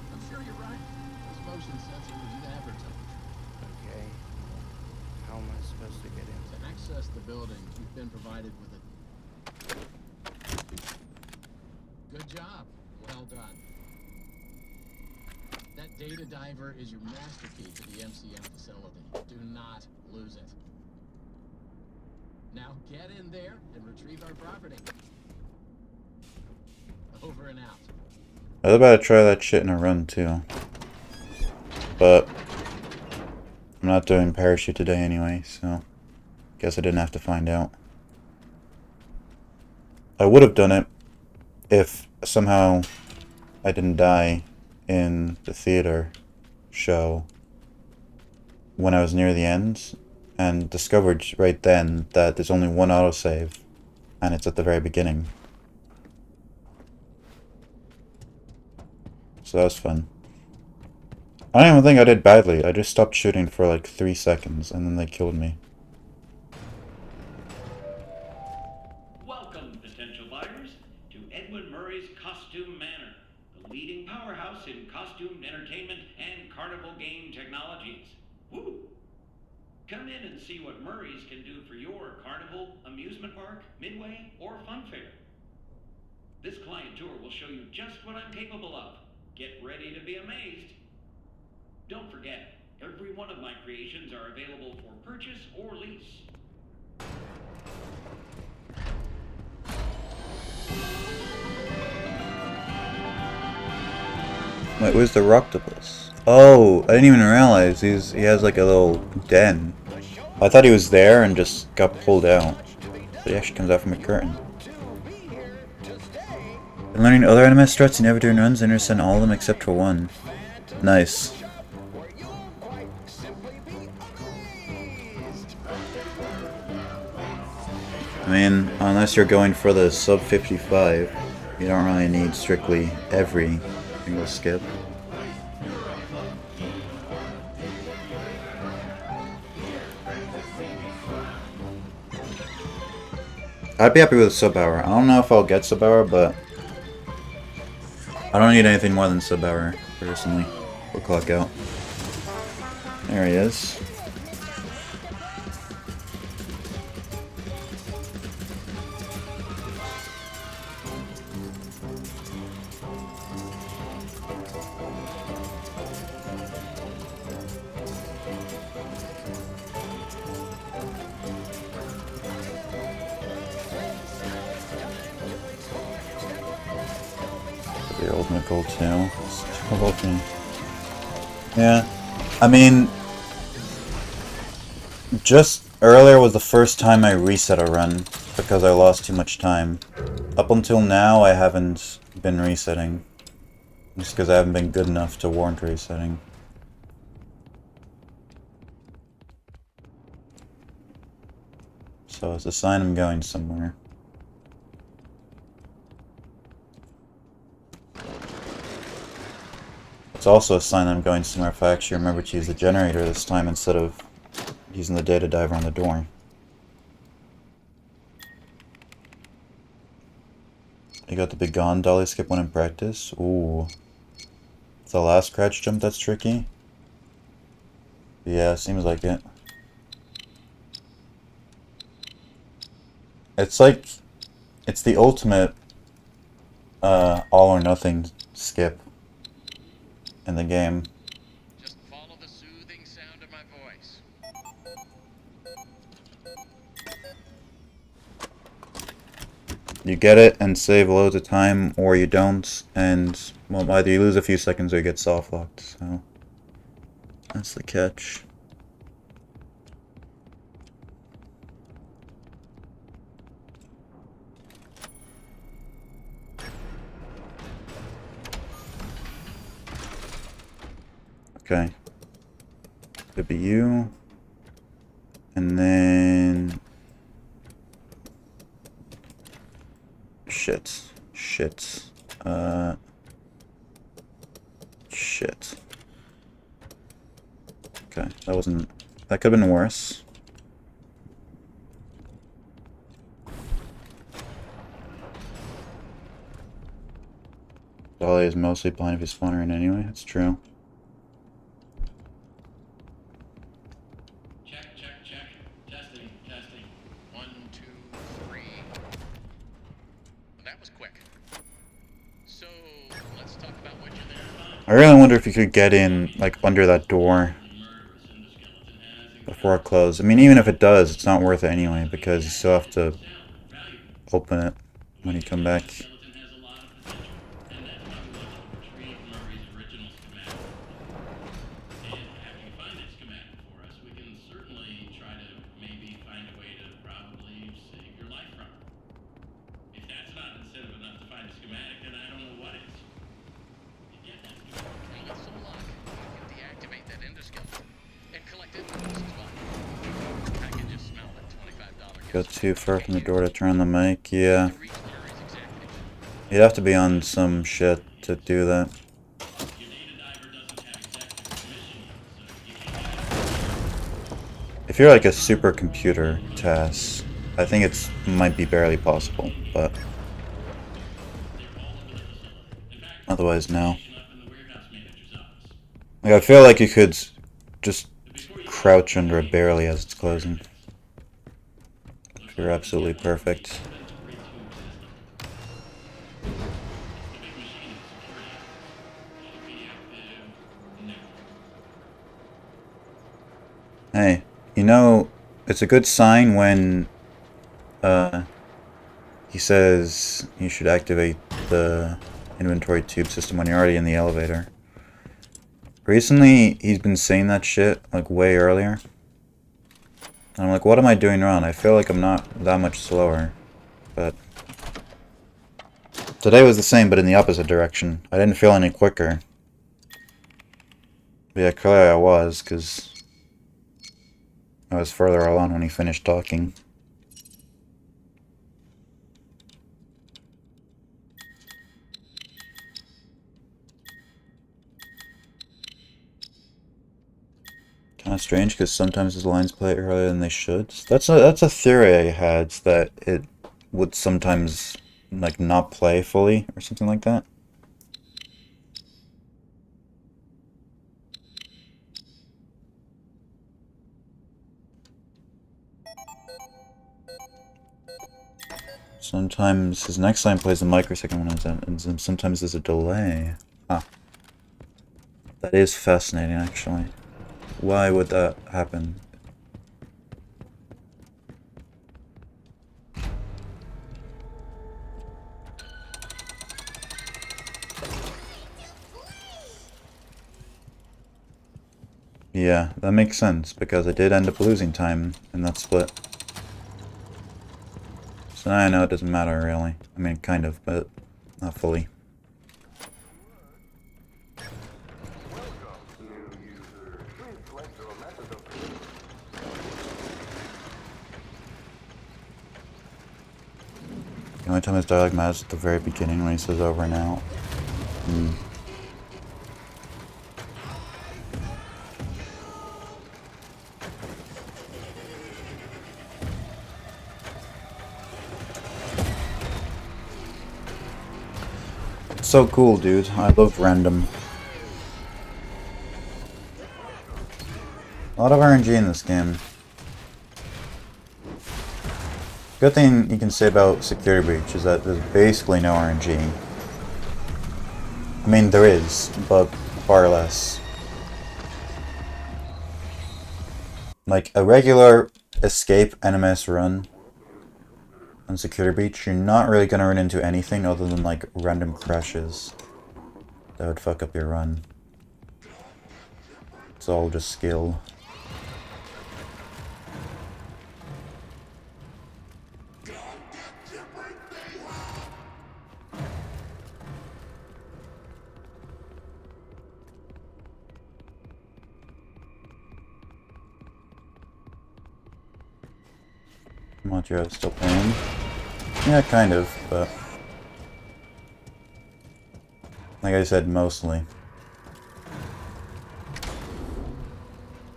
How am I supposed to get in? To access the building, you've been provided with a... Good job. Well done. That data diver is your master key to the MCM facility. Do not lose it. Now get in there and retrieve our property. Over and out. I was about to try that shit in a run, too. But... I'm not doing parachute today anyway, so... Guess I didn't have to find out. I would have done it if somehow I didn't die in the theater show when I was near the end, and discovered right then that there's only one autosave, and it's at the very beginning. So that was fun. I don't even think I did badly. I just stopped shooting for like 3 seconds, and then they killed me. Welcome, potential buyers, to Edwin Murray's Costume Manor, the leading powerhouse in costume entertainment and carnival game technologies. Woo! Come in and see what Murray's can do for your carnival, amusement park, midway, or fun fair. This client tour will show you just what I'm capable of. Get ready to be amazed. Don't forget, every one of my creations are available for purchase or lease. Wait, where's the Rocktopus? Oh, I didn't even realize he has like a little den. I thought he was there and just got pulled out. But he actually comes out from a curtain. And learning other anime struts, you never doing runs, and understand all of them except for one. Nice. I mean, unless you're going for the sub 55, you don't really need strictly every single skip. I'd be happy with a sub hour. I don't know if I'll get sub hour, but I don't need anything more than sub error, personally. We'll clock out. There he is. The ultimate goal too. Yeah, I mean, just earlier was the first time I reset a run because I lost too much time. Up until now, I haven't been resetting, just because I haven't been good enough to warrant resetting. So it's a sign I'm going somewhere. It's also a sign I'm going somewhere if I actually remember to use the generator this time instead of using the data diver on the door. You got the big gun dolly skip one in practice. Ooh. It's the last crouch jump that's tricky. Yeah, seems like it. It's like, it's the ultimate all or nothing skip in the game. Just follow the soothing sound of my voice. You get it and save loads of time, or you don't, and, well, either you lose a few seconds or you get soft locked, so that's the catch. Okay. Could be you. And then... Shit. Shit. Shit. Okay, that wasn't... That could have been worse. Dolly is mostly blind if he's spawning anyway, that's true. Testing. 1, 2, 3. Well, that was quick. So, let's talk about what you're there. I really wonder if you could get in, like, under that door before it closed. I mean, even if it does, it's not worth it anyway, because you still have to open it when you come back. Go too far from the door to turn the mic, yeah. You'd have to be on some shit to do that. If you're like a supercomputer task, I think it's might be barely possible, but otherwise no. Like I feel like you could just crouch under it barely as it's closing. You're absolutely perfect. Hey, you know, it's a good sign when he says you should activate the inventory tube system when you're already in the elevator. Recently, he's been saying that shit, like, way earlier. And I'm like, what am I doing wrong? I feel like I'm not that much slower. But today was the same, but in the opposite direction. I didn't feel any quicker. But yeah, clearly I was, because I was further along when he finished talking. Kind of strange because sometimes his lines play earlier than they should. That's a theory I had, that it would sometimes like not play fully or something like that. Sometimes his next line plays a microsecond when it's and sometimes there's a delay. Ah. That is fascinating, actually. Why would that happen? Yeah, that makes sense, because I did end up losing time in that split. So now I know it doesn't matter, really. I mean, kind of, but not fully. The only time his dialogue matters at the very beginning when he says over and out. So cool, dude. I love random. A lot of RNG in this game. Good thing you can say about Security Breach is that there's basically no RNG. I mean, there is, but far less. Like, a regular escape NMS run on Security Breach, you're not really gonna run into anything other than, like, random crashes that would fuck up your run. It's all just skill. Montreal is still playing. Yeah, kind of, but like I said, mostly.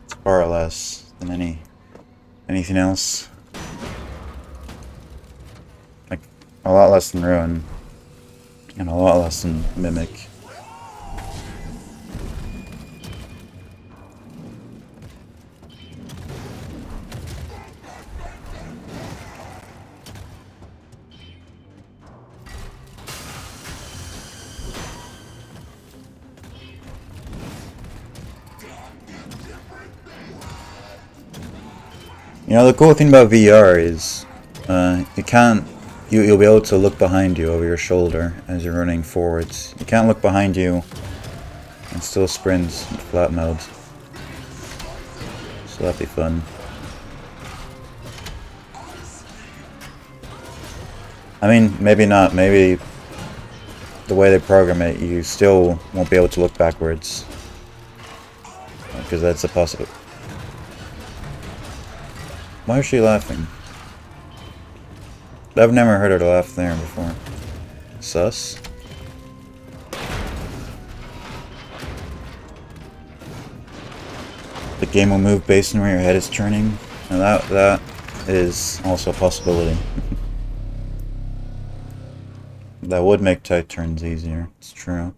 It's far less than anything else. Like, a lot less than Ruin. And a lot less than Mimic. You know, the cool thing about VR is you'll be able to look behind you over your shoulder as you're running forwards. You can't look behind you and still sprint in flat mode. So that'd be fun. I mean, maybe not. Maybe the way they program it, you still won't be able to look backwards. Because that's a possibility. Why is she laughing? I've never heard her laugh there before. Sus? The game will move based on where your head is turning. And that is also a possibility. That would make tight turns easier. It's true.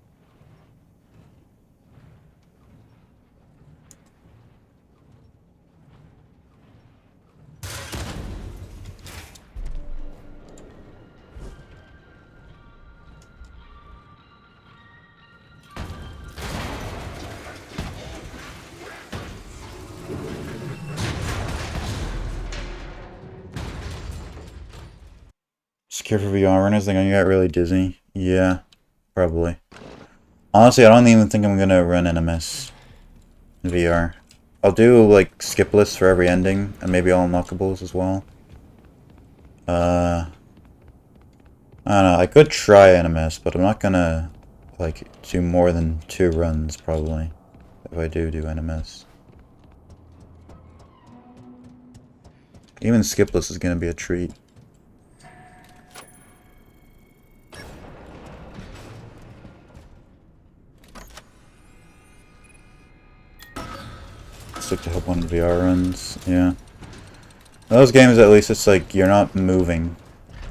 Secure for VR runners, they're gonna get really dizzy. Yeah, probably. Honestly, I don't even think I'm gonna run NMS in VR. I'll do like skip lists for every ending, and maybe all unlockables as well. I don't know, I could try NMS, but I'm not gonna like do more than 2 runs probably if I do NMS. Even skip list is gonna be a treat. Stick to help on VR runs, yeah. Those games, at least, it's like you're not moving,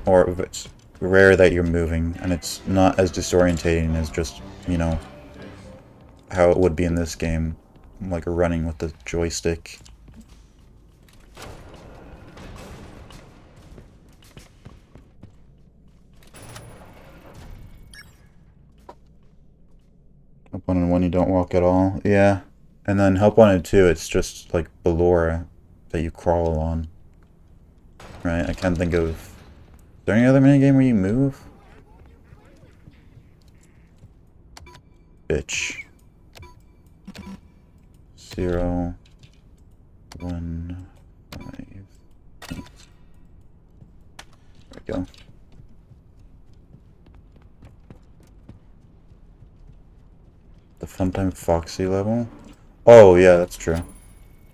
or it's rare that you're moving, and it's not as disorientating as just, you know, how it would be in this game, like running with the joystick. Help wanted 1 you don't walk at all. Yeah. And then help wanted 2, it's just like Ballora that you crawl on. Right, I can't think of... Is there any other minigame where you move? Bitch. 0, 1, 5. There we go. The Funtime Foxy level? Oh yeah, that's true.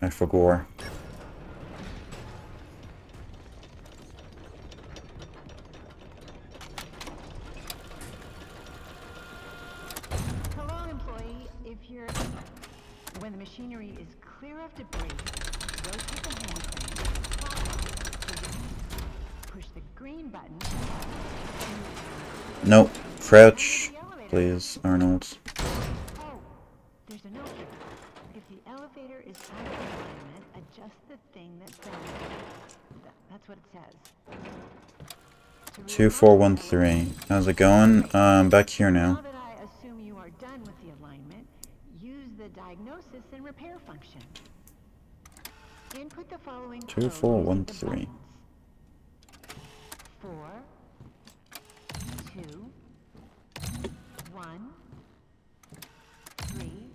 I forgot. Hello, employee. If you're... When the machinery is clear of debris, rotate the handframe clockwise. Push the green button. Nope. Crouch, please, Arnold. Oh, there's a note here. If the elevator is out of alignment, adjust the thing that's down there. That's what it says. 2413. How's it going? Back here now. Now that I assume you are done with the alignment, use the diagnosis and repair function. Input the following 2413. 4, 2, 1, 3.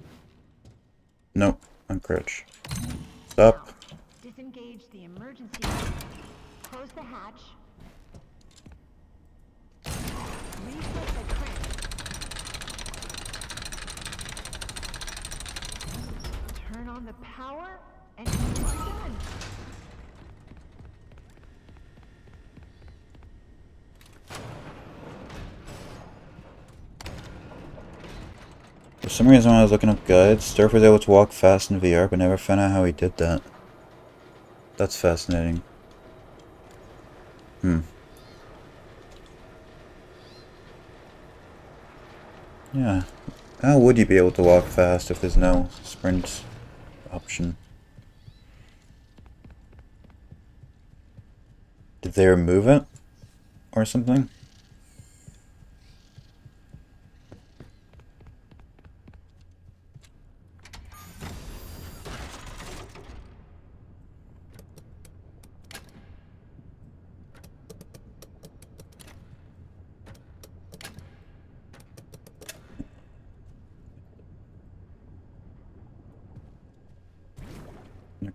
Nope. On Crouch. Stop. Disengage the emergency. Close the hatch. Reset the crank. Turn on the power, and you are done. For some reason when I was looking up guides, Sturf was able to walk fast in VR, but never found out how he did that. That's fascinating. Yeah. How would you be able to walk fast if there's no sprint option? Did they remove it? Or something?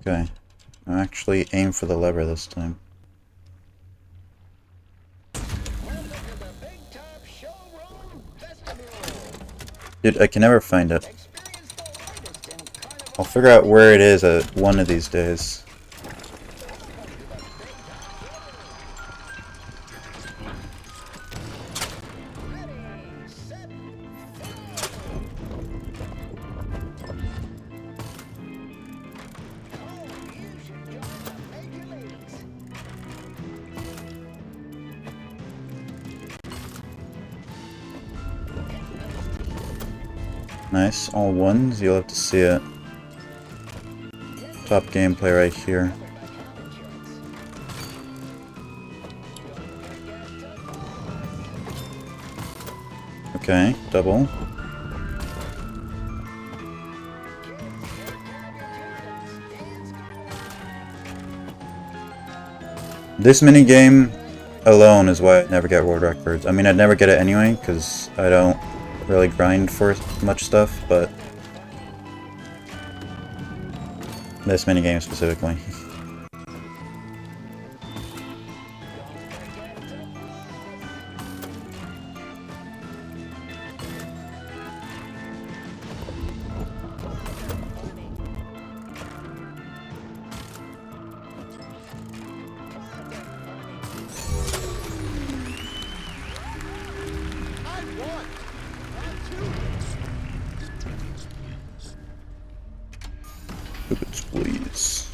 Okay. I'll actually aim for the lever this time. Dude, I can never find it. I'll figure out where it is one of these days. Nice, all ones, you'll have to see it. Top gameplay right here. Okay, double. This minigame alone is why I never get world records. I mean, I'd never get it anyway, because I don't really grind for much stuff, but this minigame specifically. Puppets, please.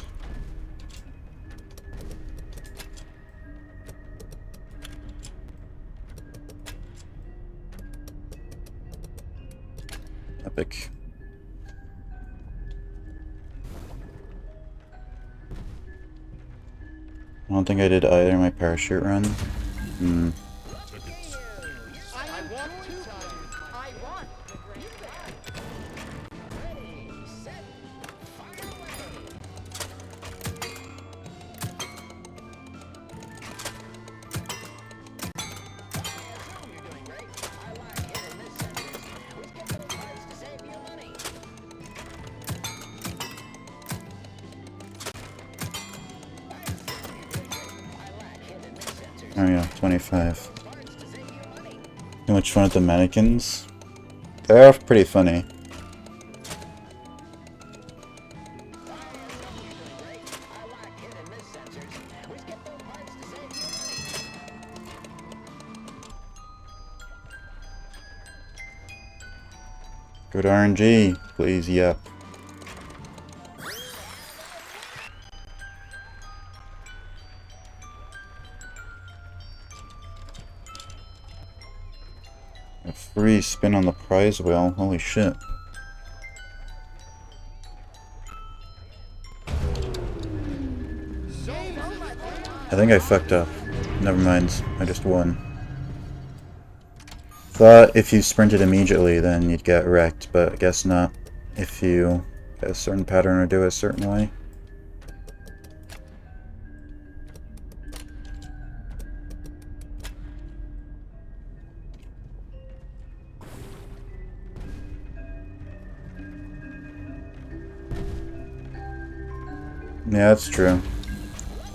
Epic. I don't think I did either my parachute run. Oh yeah, 25. Too much fun with the mannequins? They're pretty funny. Good RNG, please, yep. A free spin on the prize wheel, holy shit. I think I fucked up. Never mind, I just won. Thought if you sprinted immediately then you'd get wrecked, but I guess not. If you get a certain pattern or do it a certain way. Yeah, that's true.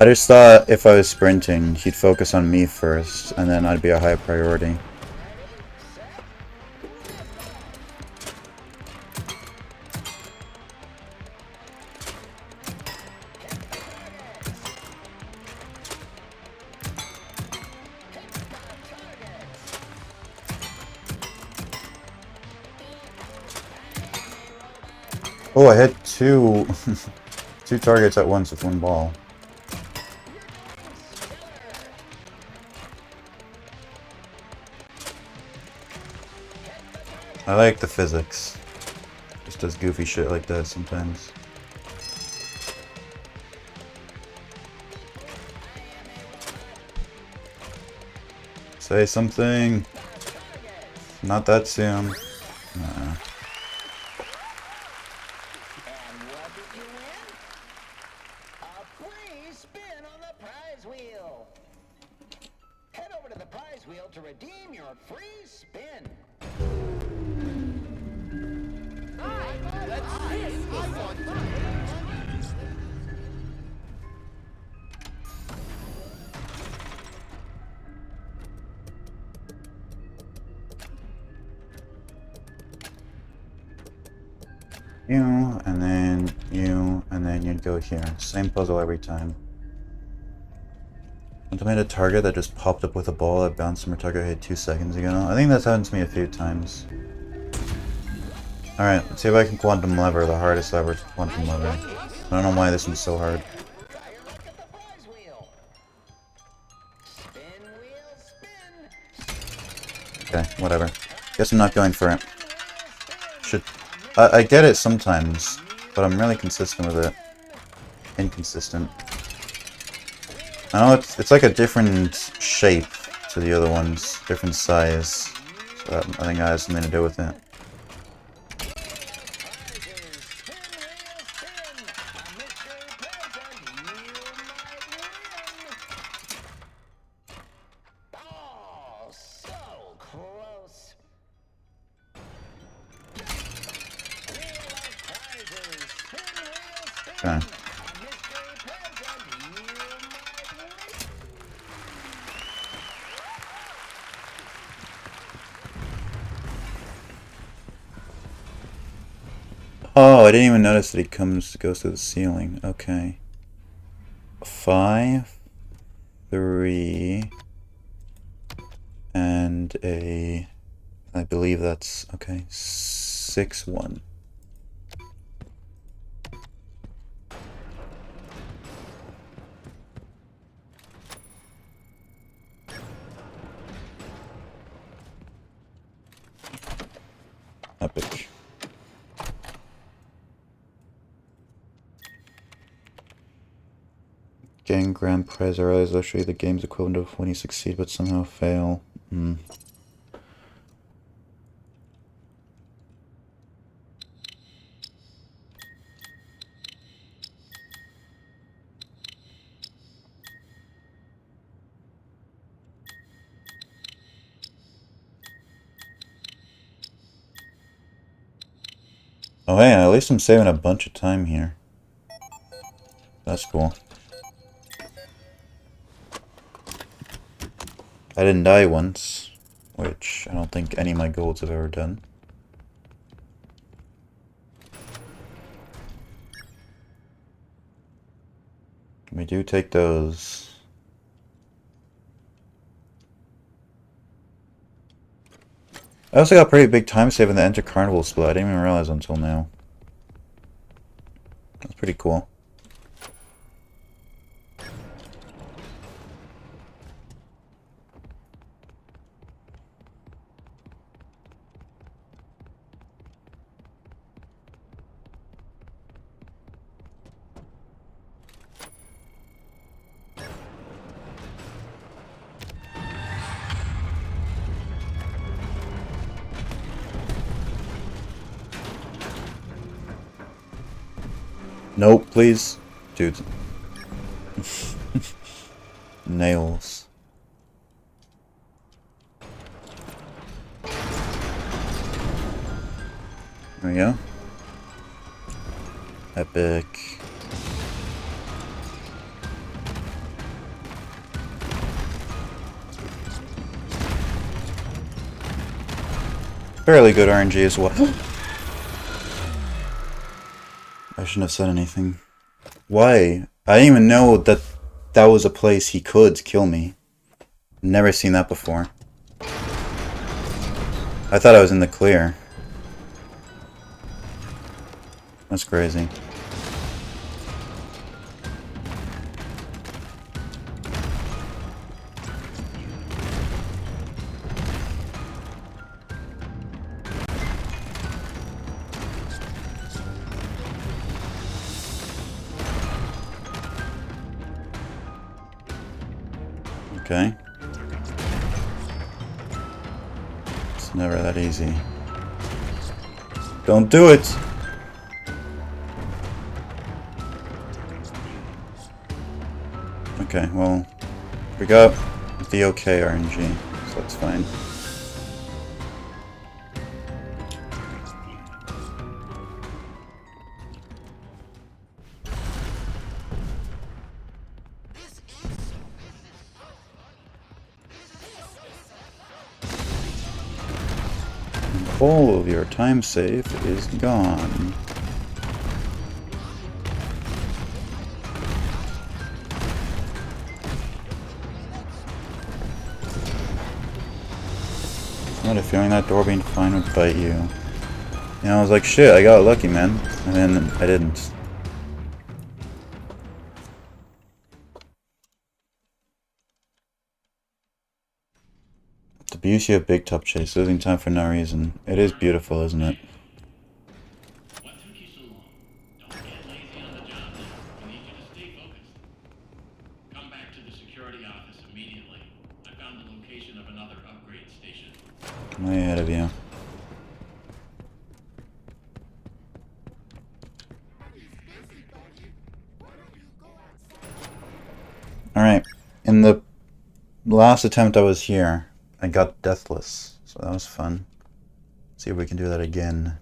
I just thought if I was sprinting, he'd focus on me first, and then I'd be a high priority. Oh, I hit two targets at once with one ball. I like the physics. Just does goofy shit like that sometimes. Say something. Not that soon. Nah. You, and then you'd go here. Same puzzle every time. Automated target that just popped up with a ball that bounced from a target I hit 2 seconds ago. I think that's happened to me a few times. Alright, let's see if I can quantum lever, the hardest lever to quantum lever. I don't know why this one's so hard. Okay, whatever. Guess I'm not going for it. I get it sometimes, but I'm really consistent with it. Inconsistent. I know it's like a different shape to the other ones, different size. So I think that has something to do with it. Okay. Oh, I didn't even notice that he goes to the ceiling. Okay. 5, 3, and a... I believe that's... okay. 6, 1. Epic. Gang Grand Prize are always literally the game's equivalent of when you succeed but somehow fail. Oh hey, at least I'm saving a bunch of time here. That's cool. I didn't die once, which I don't think any of my golds have ever done. We do take those. I also got a pretty big time save in the Enter Carnival split. I didn't even realize until now. That's pretty cool. Nope, please. Dude. Nails. There we go. Epic. Fairly good RNG as well. I shouldn't have said anything. Why? I didn't even know that that was a place he could kill me. Never seen that before. I thought I was in the clear. That's crazy. Okay. It's never that easy. Don't do it! Okay, well, we got the okay RNG, so that's fine. All of your time save is gone. I had a feeling that door being fine would bite you. You know, I was like, shit, I got lucky, man. And then I didn't. The beauty of Big Top Chase, losing time for no reason. It is beautiful, isn't it? What took you so long? Don't get lazy on the job now. We need you to stay focused. Come back to the security office immediately. I found the location of another upgrade station. I'm way ahead of you. Alright, in the last attempt I was here, I got Deathless, so that was fun. See if we can do that again.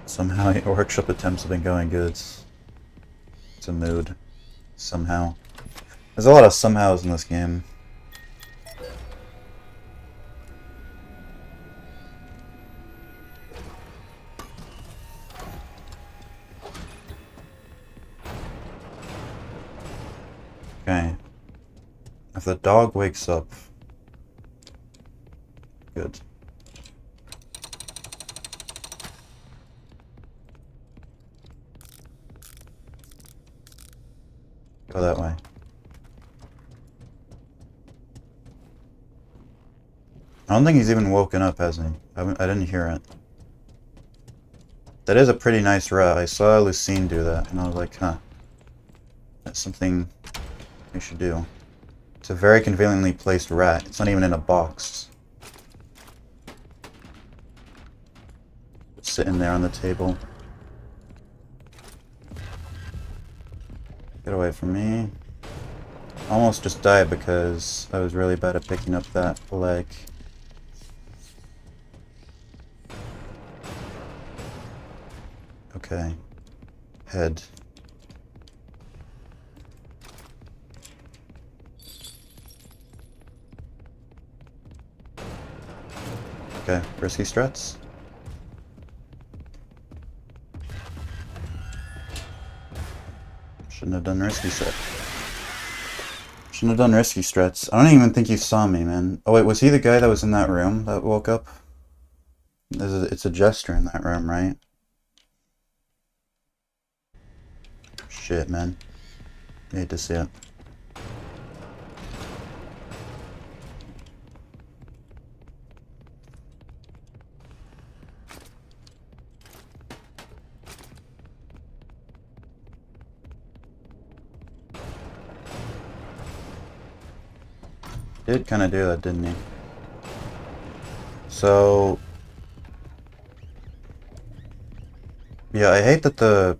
Somehow your workshop attempts have been going good. It's a mood. Somehow. There's a lot of somehows in this game. Okay. If the dog wakes up... Good. Go that way. I don't think he's even woken up, has he? I didn't hear it. That is a pretty nice route. I saw Lucine do that, and I was like, huh. That's something we should do. It's a very conveniently placed rat. It's not even in a box. It's sitting there on the table. Get away from me. Almost just died because I was really bad at picking up that leg. Okay. Head. Okay, risky struts. Shouldn't have done risky struts. Shouldn't have done risky struts. I don't even think you saw me, man. Oh wait, was he the guy that was in that room that woke up? It's a jester in that room, right? Shit, man. You hate to see it. Did kind of do that, didn't he? So... yeah, I hate that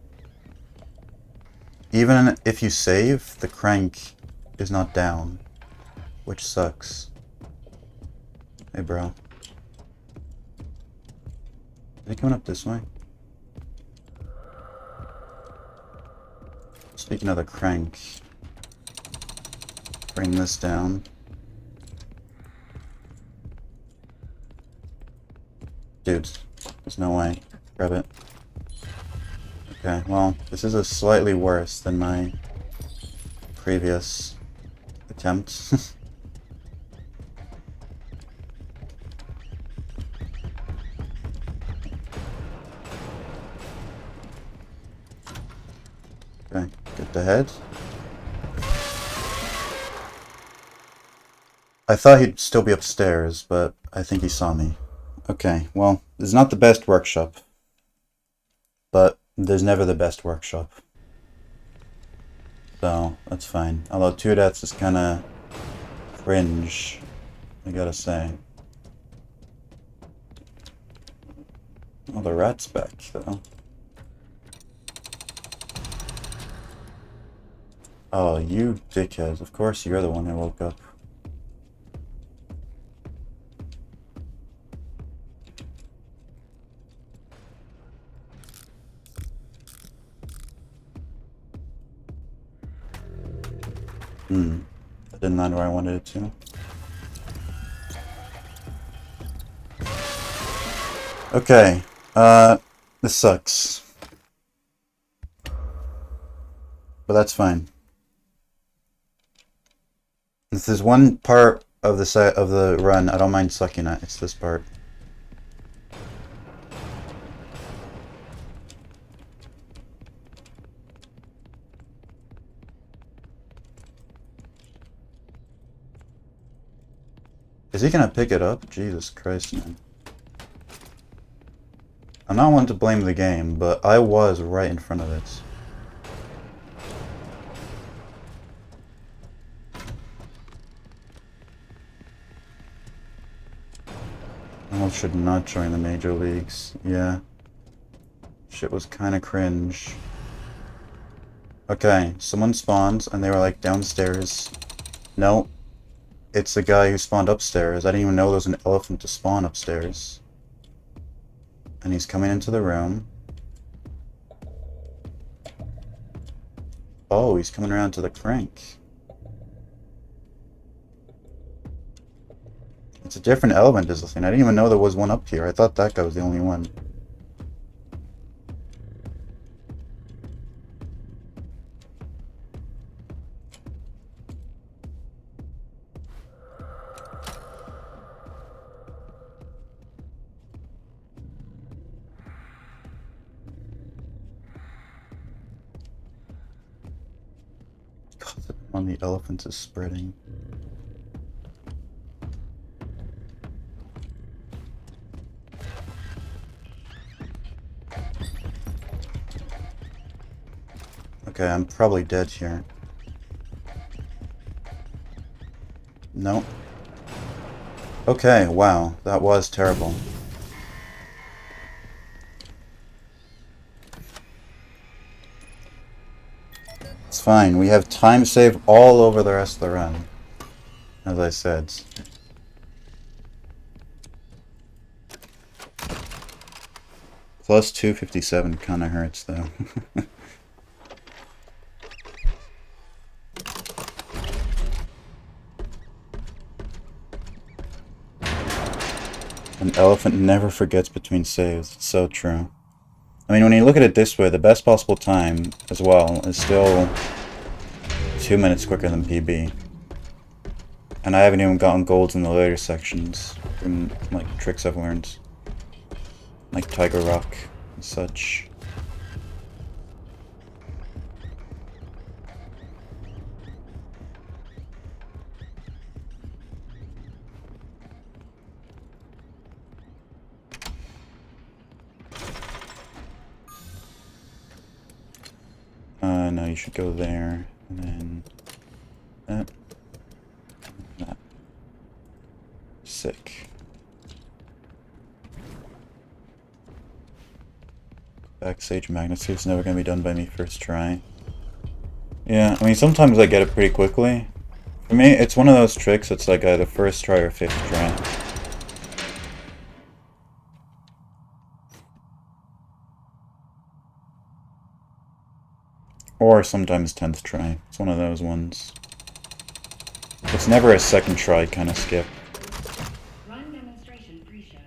even if you save, the crank is not down, which sucks. Hey, bro. Is he coming up this way? Speaking of the crank, bring this down. Dude, there's no way. Grab it. Okay, well, this is a slightly worse than my previous attempt. Okay, get the head. I thought he'd still be upstairs, but I think he saw me. Okay, well, this is not the best workshop, but there's never the best workshop. So, that's fine. Although 2 deaths is kinda cringe, I gotta say. Oh, the rat's back, though. Oh, you dickhead. Of course you're the one that woke up. That didn't land where I wanted it to. Okay, this sucks. But that's fine. If there's one part of the run I don't mind sucking at, it's this part. Is he gonna pick it up? Jesus Christ, man. I'm not one to blame the game, but I was right in front of it. I should not join the major leagues. Yeah. Shit was kinda cringe. Okay, someone spawns and they were like downstairs. No. It's the guy who spawned upstairs. I didn't even know there was an elephant to spawn upstairs. And he's coming into the room. Oh, he's coming around to the crank. It's a different element is the thing. I didn't even know there was one up here. I thought that guy was the only one. On the elephants is spreading. Okay, I'm probably dead here. No. Okay, wow, that was terrible. It's fine, we have time save all over the rest of the run, as I said. Plus 257 kinda hurts though. An elephant never forgets between saves. It's so true. I mean, when you look at it this way, the best possible time as well is still 2 minutes quicker than PB. And I haven't even gotten golds in the later sections from like tricks I've learned. Like Tiger Rock and such. No, you should go there, and then that. That. Sick. Backstage Magnitude's never gonna be done by me first try. Yeah, I mean sometimes I get it pretty quickly. For me, it's one of those tricks that's like either first try or fifth try. Or sometimes 10th try. It's one of those ones. It's never a second try kind of skip. Run demonstration pre-show.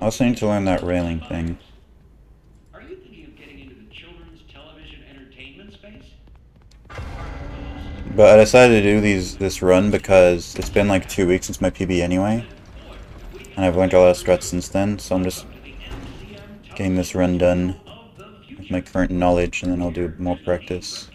I also need to learn that railing thing. Are you thinking of getting into the children's television entertainment space? But I decided to do this run because it's been like 2 weeks since my PB anyway. And I've learned a lot of strats since then, so I'm just getting this run done with my current knowledge, and then I'll do more practice.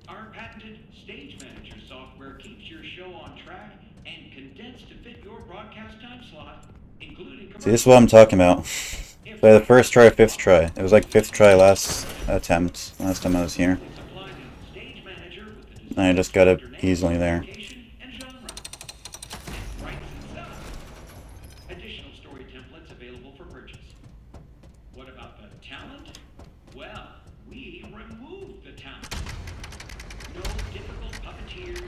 Our patented Stage Manager software keeps your show on track and condensed to fit your broadcast time slot, including. See, this is what I'm talking about. So the first try, fifth try. It was like fifth try last attempt, last time I was here. And I just got it easily there. Additional story templates available for purchase. What about the talent? Well, we removed the talent. No difficult puppeteers,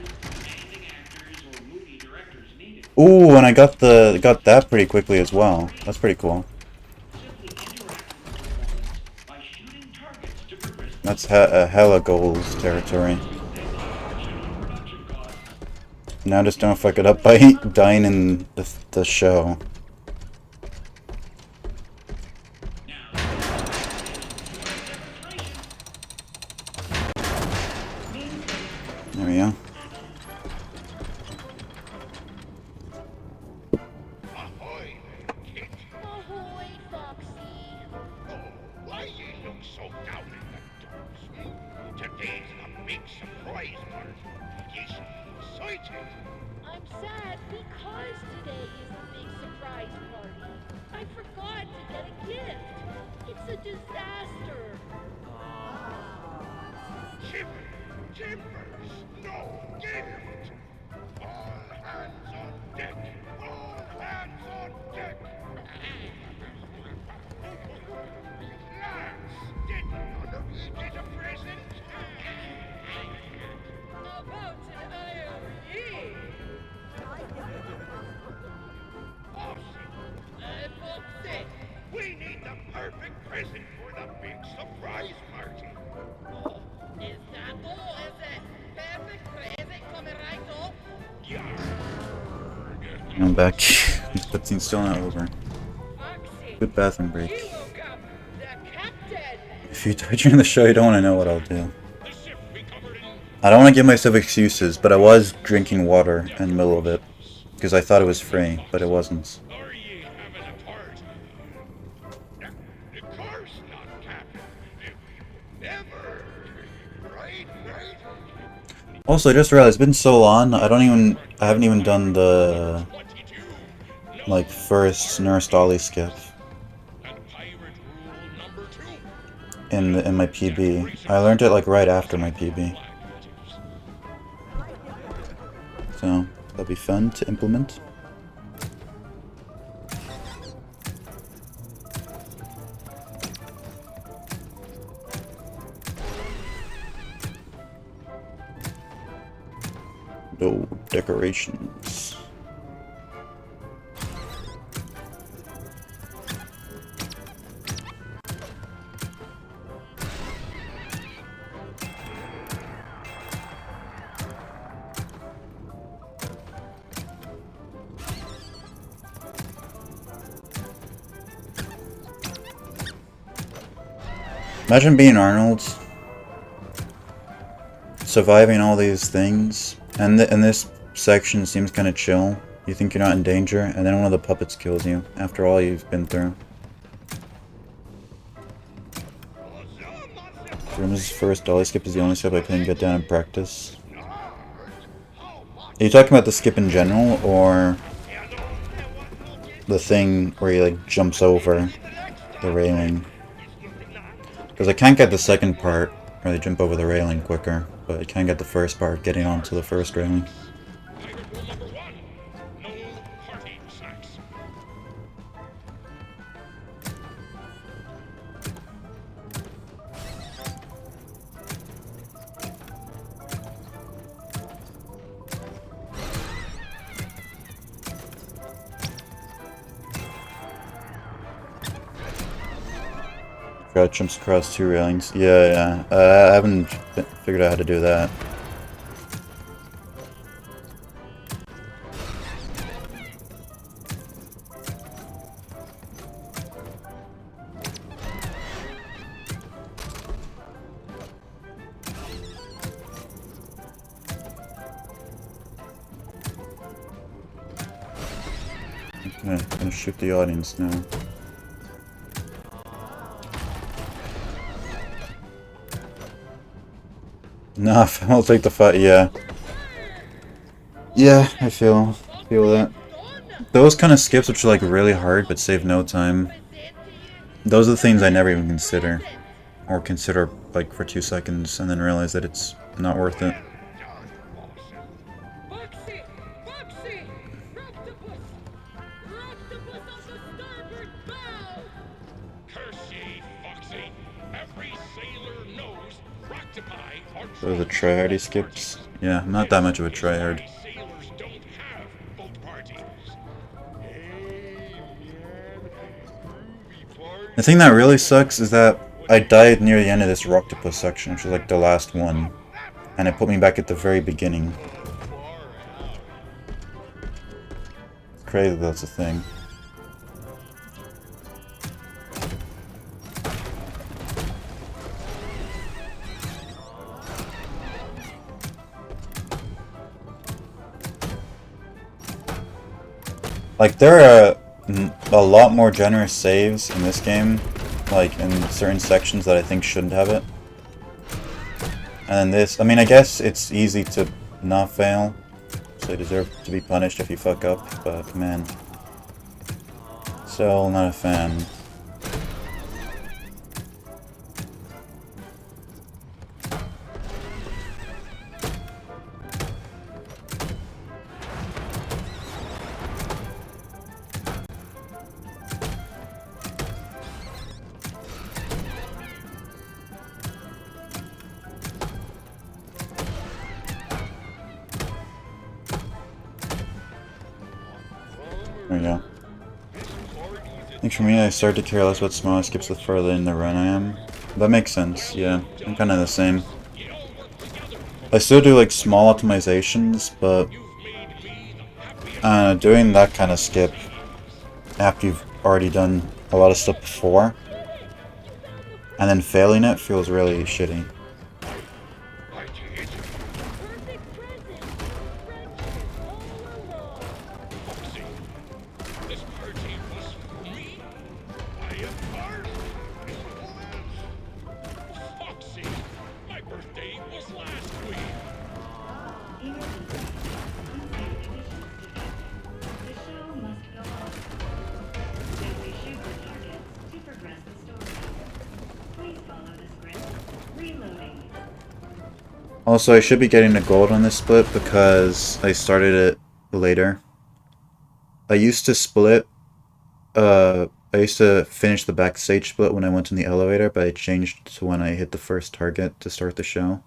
demanding actors, or movie directors needed. Ooh, and I got that pretty quickly as well. That's pretty cool. That's hella goals territory. Now just don't fuck it up by dying in the show. There we go. Ahoy, kid. Ahoy, Foxy. Oh, why you look so down in the dumps? Today's a big surprise party. Yes, excited. I'm sad because today is a big surprise party. I forgot to get a gift. It's a disaster. Timbers, no gift. All hands on deck. All hands on deck. Lads, did none of you get a present? About an IOE. Foxy. We need the perfect present for the big surprise party. Oh, is that all? Is it perfect? Is it coming right up? I'm back. This cutscene's still not over. Foxy. Good bathroom break. You woke up the captain. If you die during the show, you don't want to know what I'll do. I don't want to give myself excuses, but I was drinking water in the middle of it. Because I thought it was free, but it wasn't. Are ye having a party? Of course not, Captain. Never. Right? Also, I just realized it's been so long, I haven't even done the like first Nurse Dolly skip in my PB. I learned it like right after my PB. So that'll be fun to implement. decorations. Imagine being Arnold, surviving all these things, and this section seems kind of chill. You think you're not in danger, and then one of the puppets kills you after all you've been through. Grimm's first dolly skip is the only skip I couldn't get down in practice. Are you talking about the skip in general, or the thing where he like jumps over the railing? Because I can't get the second part, where they jump over the railing quicker, but I can get the first part, getting onto the first railing. Crouch jumps across 2 railings. Yeah. I haven't figured out how to do that. I'm gonna shoot the audience now. Nah, I'll take the fight, yeah. Yeah, I feel that. Those kind of skips which are like really hard but save no time, those are the things I never even consider. Or consider like for 2 seconds and then realize that it's not worth it. Those are tryhardy skips. Yeah, I'm not that much of a tryhard. The thing that really sucks is that I died near the end of this Rocktopus section, which was like the last one. And it put me back at the very beginning. It's crazy that's a thing. Like, there are a lot more generous saves in this game, like in certain sections that I think shouldn't have it. And this, I mean, I guess it's easy to not fail, so you deserve to be punished if you fuck up, but man, still not a fan. There we go. I think for me, I start to care less about smaller skips the further in the run I am. That makes sense, yeah. I'm kind of the same. I still do like small optimizations, but doing that kind of skip after you've already done a lot of stuff before and then failing it feels really shitty. Also, I should be getting a gold on this split because I started it later. I used to split, I used to finish the backstage split when I went in the elevator, but I changed to when I hit the first target to start the show.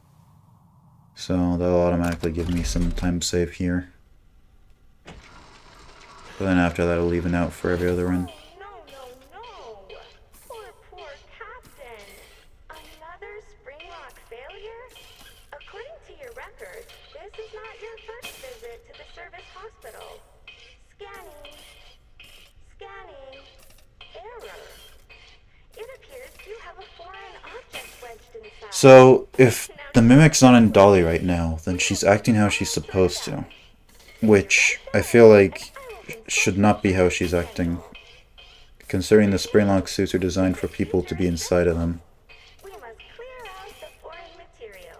So that'll automatically give me some time save here. But then after that, I'll even out for every other run. No. Poor Captain. Another Springlock failure? According to your records, this is not your first visit to the service hospital. Scanning. Error. It appears you have a foreign object wedged inside. So, if the Mimic's not in Dolly right now, then she's acting how she's supposed to. Which, I feel like, should not be how she's acting. Considering the Springlock suits are designed for people to be inside of them. We must clear out the foreign material.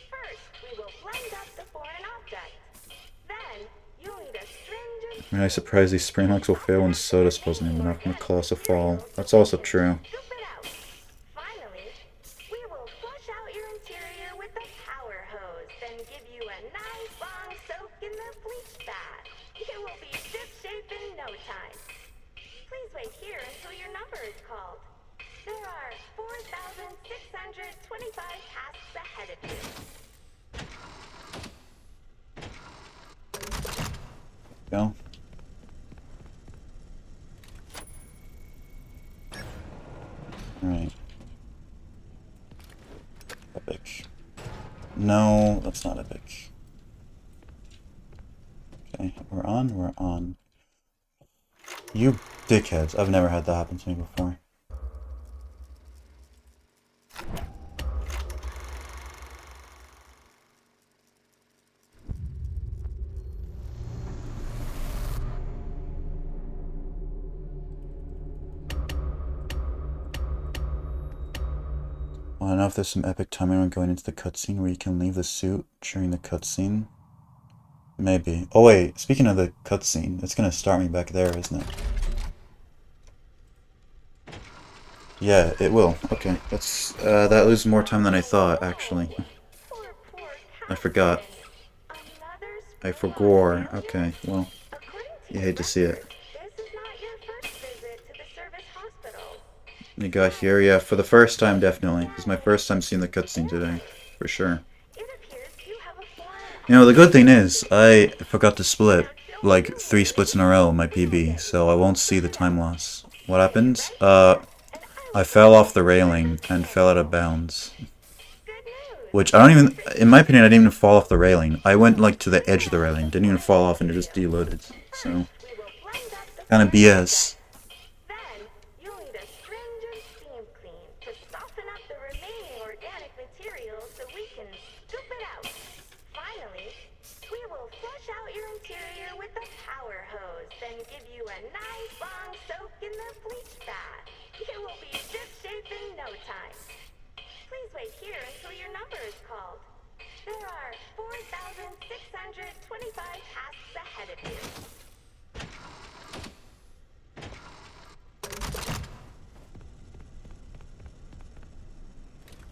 First, we will blend up the foreign object. Then, you'll need a stringent... Am I surprised these Springlocks will fail when Soda's supposedly enough from the Colossal Fall? That's also true. Scoop it out. Finally, we will flush out your interior with the power hose, then give you a nice long soak in the bleach bath. You will be ship-shape in no time. Please wait here until your number is called. There are 4,625 tasks ahead of you. Go. Alright. Epic. No, that's not epic. Okay, we're on. You dickheads. I've never had that happen to me before. I don't know if there's some epic timing when going into the cutscene where you can leave the suit during the cutscene. Maybe. Oh wait, speaking of the cutscene, it's gonna start me back there, isn't it? Yeah, it will. Okay, that's that loses more time than I thought, actually. I forgot. I forgore. Okay, well, you hate to see it. You got here, yeah, for the first time, definitely. This is my first time seeing the cutscene today, for sure. You know, the good thing is, I forgot to split, like, 3 splits in a row in my PB, so I won't see the time loss. What happened? I fell off the railing and fell out of bounds. Which, I don't even, in my opinion, I didn't even fall off the railing. I went, like, to the edge of the railing, didn't even fall off and it just deloaded, so. Kind of BS.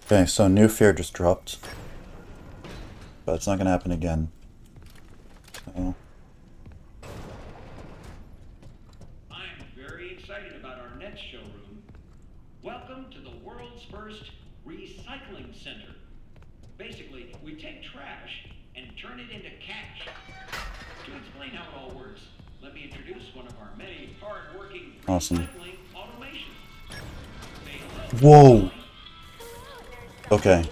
Okay, so new fear just dropped. But it's not gonna happen again. So. I'm very excited about our next showroom. Welcome to the world's first recycling center. Basically, we take trash and turn it into cash. To explain how it all works, let me introduce one of our many hard-working recycling automations. Whoa! Okay.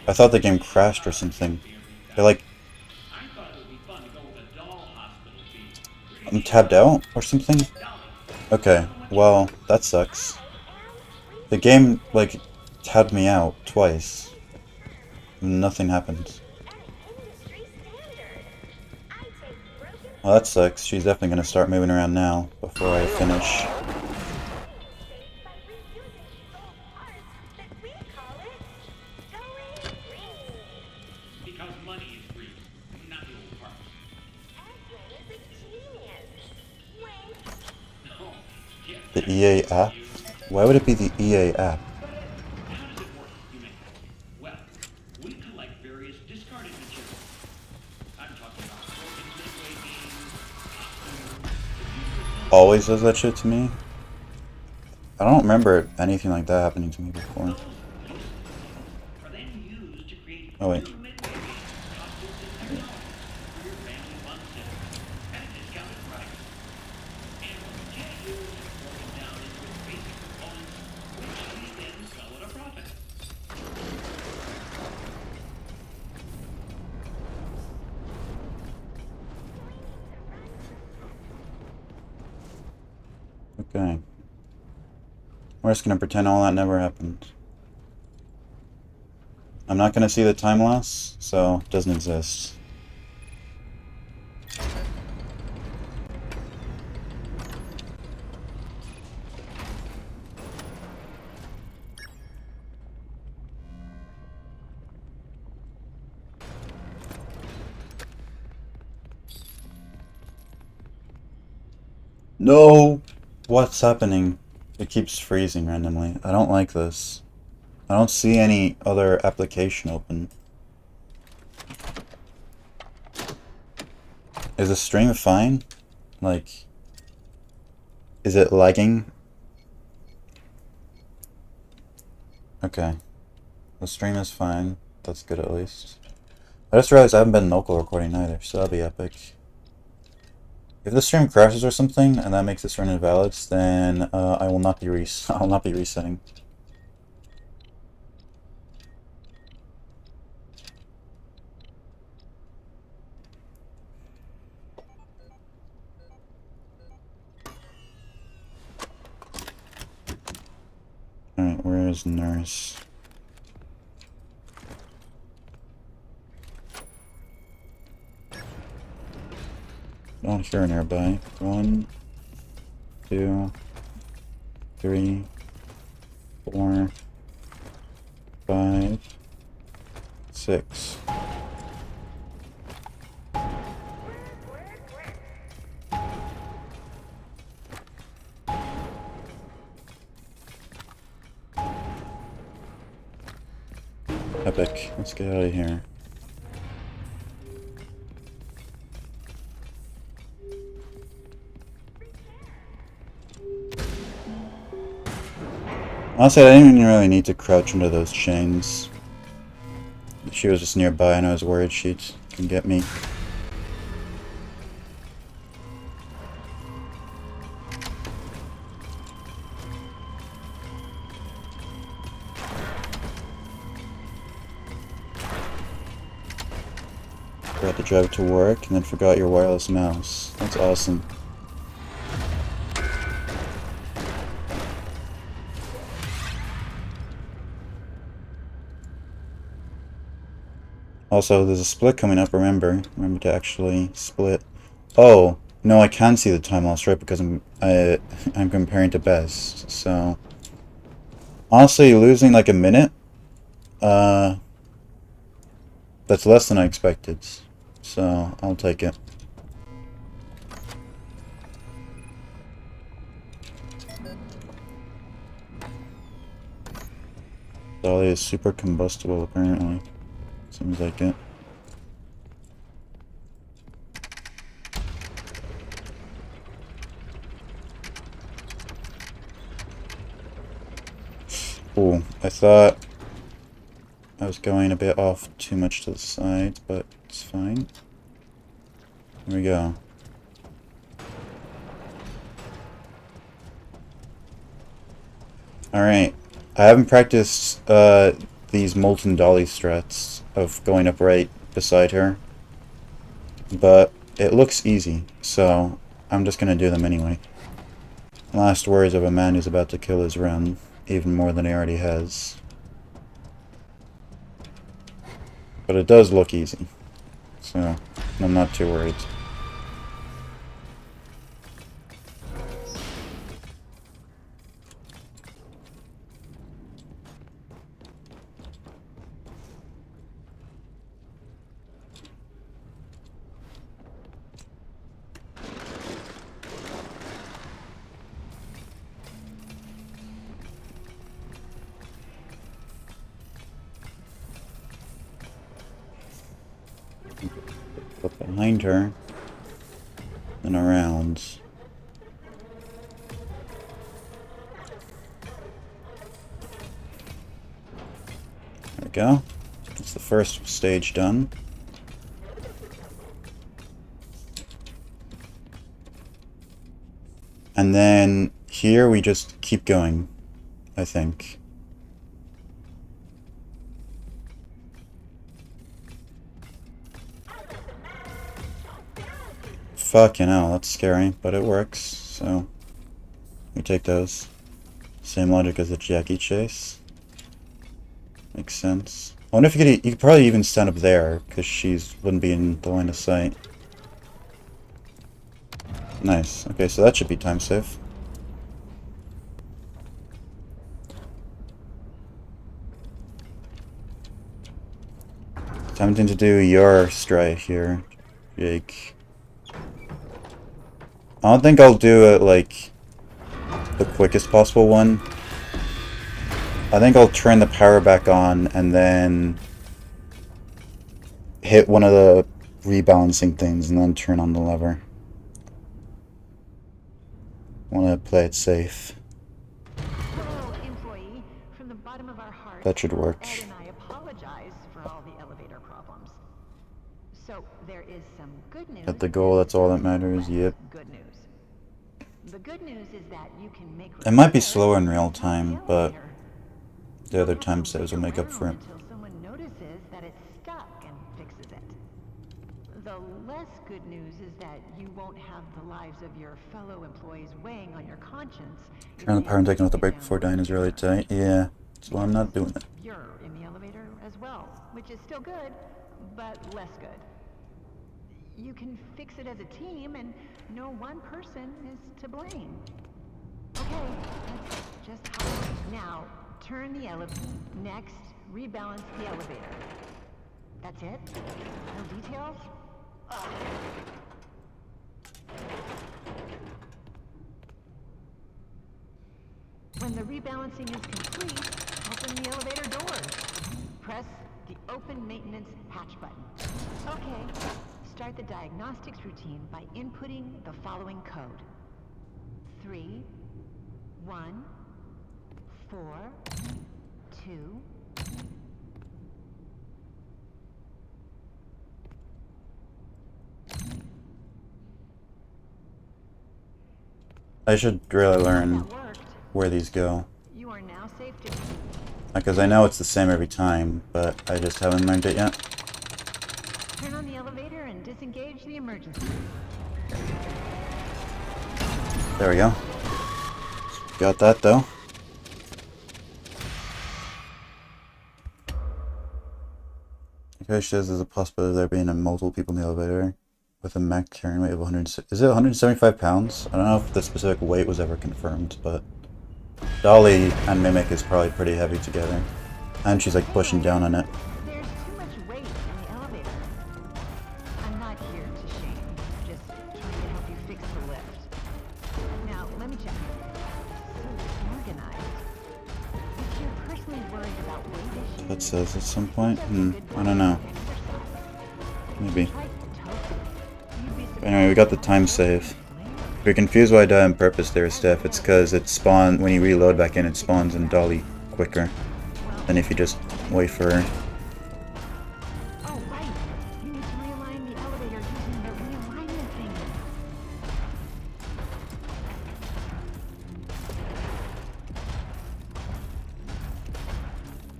I thought the game crashed or something. They're like... I'm tabbed out or something? Okay, well, that sucks. The game, like, tabbed me out twice. Nothing happened. Well, that sucks. She's definitely gonna start moving around now, before I finish. The EA app? Why would it be the EA app? Always does that shit to me? I don't remember anything like that happening to me before. Oh wait. Okay. We're just gonna pretend all that never happened. I'm not gonna see the time loss, so it doesn't exist. No! What's happening? It keeps freezing randomly. I don't like this. I don't see any other application open. Is the stream fine? Like, is it lagging? Okay. The stream is fine. That's good at least. I just realized I haven't been local recording either, so that'll be epic. If the stream crashes or something, and that makes this run invalid, then I will not be I'll not be resetting. Alright, where is Nurse? Not here nearby. 1, 2, 3, 4, 5, 6. Epic. Let's get out of here. Honestly, I didn't even really need to crouch under those chains. She was just nearby and I was worried she'd can get me. Forgot to drive to work and then forgot your wireless mouse. That's awesome. Also, there's a split coming up, remember. Remember to actually split. Oh, no, I can see the time loss, right? Because I'm comparing to best, so... Honestly, losing like a minute, that's less than I expected. So, I'll take it. Dolly is super combustible, apparently. Seems like it. Ooh, I thought I was going a bit off too much to the side, but it's fine. Here we go. Alright. I haven't practiced these molten dolly strats of going up right beside her, but it looks easy, so I'm just gonna do them anyway. Last words of a man who's about to kill his run, even more than he already has. But it does look easy, so I'm not too worried. Look behind her, and around. There we go. That's the first stage done. And then here we just keep going, I think. Fucking hell, that's scary, but it works, so We take those. Same logic as the Jackie chase. Makes sense. I wonder if you could probably even stand up there, because she wouldn't be in the line of sight. Nice. Okay, so that should be time safe. Tempting to do your strike here, Jake. I don't think I'll do it like the quickest possible one. I think I'll turn the power back on and then hit one of the rebalancing things and then turn on the lever. Want to play it safe. Hello, employee. From the bottom of our hearts, That should work. Ed and I apologize for all the elevator problems. So there is some good news. At the goal, that's all that matters. Yep. Good news. The good news is that you can make It might be repairs slower in real on the time, but elevator. the other Don't time have to saves will wait make up for it. around until someone notices that it's stuck and fixes it. The less good news is that you won't have the lives of your fellow employees weighing on your conscience. Turn on the power and taking off the brake before dying is really tight. Yeah, that's why I'm not doing it. You're in the elevator as well, which is still good, but less good. You can fix it as a team, and no one person is to blame. Okay, that's just how. Now, turn the elevator. Next, rebalance the elevator. That's it? No details? Ugh. When the rebalancing is complete, open the elevator doors. Press the open maintenance hatch button. Okay, start the diagnostics routine by inputting the following code. 3, 1, 4, 2. I should really learn That worked. where these go. You are now safe to. Because I know it's the same every time, but I just haven't learned it yet. Turn on the elevator and disengage the emergency. There we go. Got that though. Okay, says there's a possibility of there being multiple people in the elevator with a max carrying weight of 100. Is it 175 pounds? I don't know if the specific weight was ever confirmed, but Dolly and Mimic is probably pretty heavy together. And she's like pushing down on it. There's too much weight in the elevator. I'm not here to shame, just trying to help you fix the lift. Now, let me check. So organized. If you're personally worried about weight issues, That says at some point? I don't know. Maybe. Anyway, we got the time save. If you're confused why I die on purpose there, Steph, it's because it spawned, when you reload back in, it spawns in Dolly quicker than if you just wait for her. oh right, you need to realign the elevator using the realignment thing.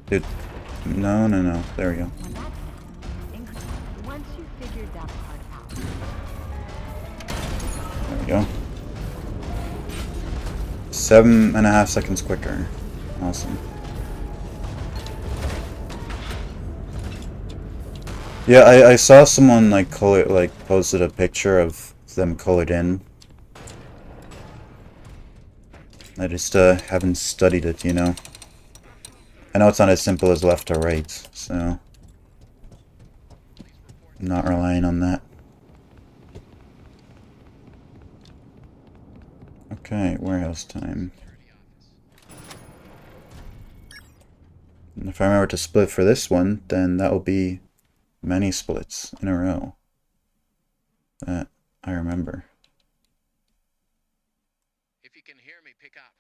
Dude, no, there we go. When that's done, once you've figured that part out, There we go. 7.5 seconds quicker. Awesome. Yeah, I saw someone like posted a picture of them colored in. I just haven't studied it, you know. I know it's not as simple as left or right, so I'm not relying on that. Okay, warehouse time. And if I remember to split for this one, then that will be many splits in a row. That I remember. If you can hear me, pick up.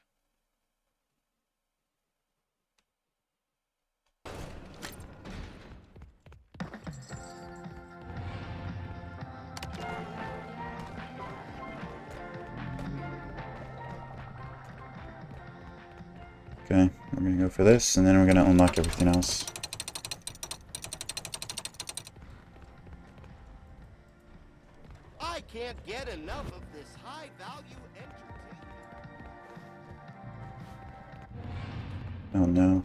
Okay, we're gonna go for this, and then we're gonna unlock everything else. I can't get enough of this high-value entertainment. Oh no.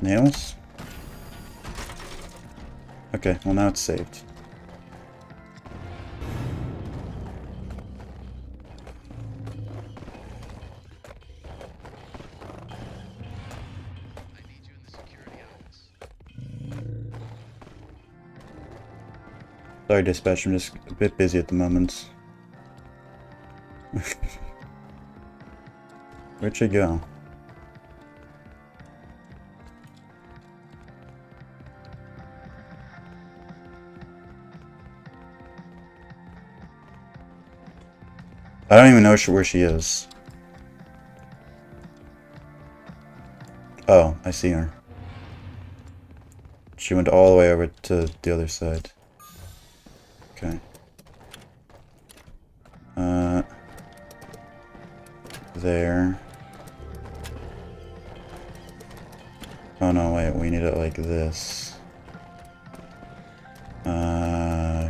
Nails? Okay, well now it's saved. Sorry, dispatch, I'm just a bit busy at the moment. Where'd she go? I don't even know where she is. Oh, I see her. She went all the way over to the other side. Okay. There. Oh no, wait, we need it like this.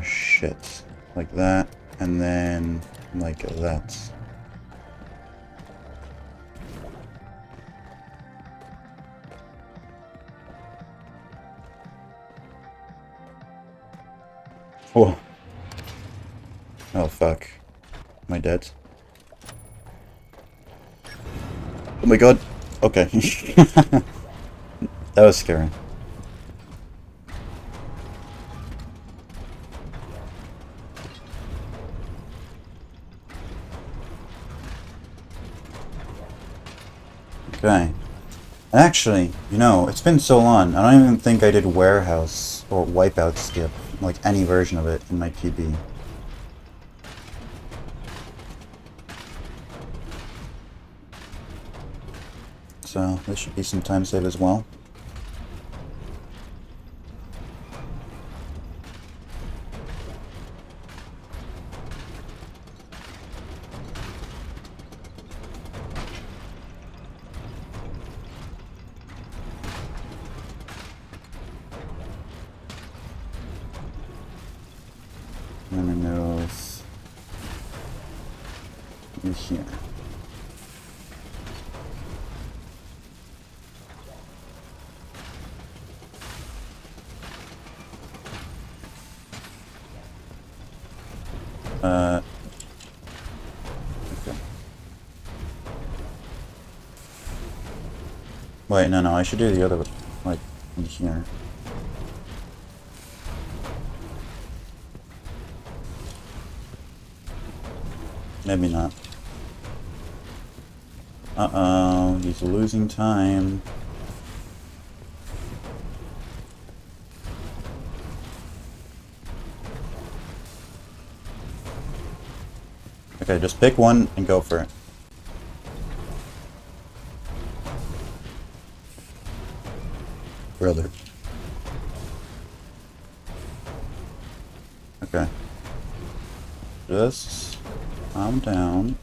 Shit. Like that, and then like that. Whoa. Oh fuck. Am I dead? Oh my god. Okay. That was scary. Okay. Actually, you know, it's been so long, I don't even think I did Warehouse or Wipeout Skip, like any version of it in my PB. So, this should be some time save as well. And then there's in here. Okay. Wait, no, I should do the other, like, in here. Maybe not. Uh-oh, he's losing time. Okay, just pick one and go for it. Brother. Okay. Just calm down.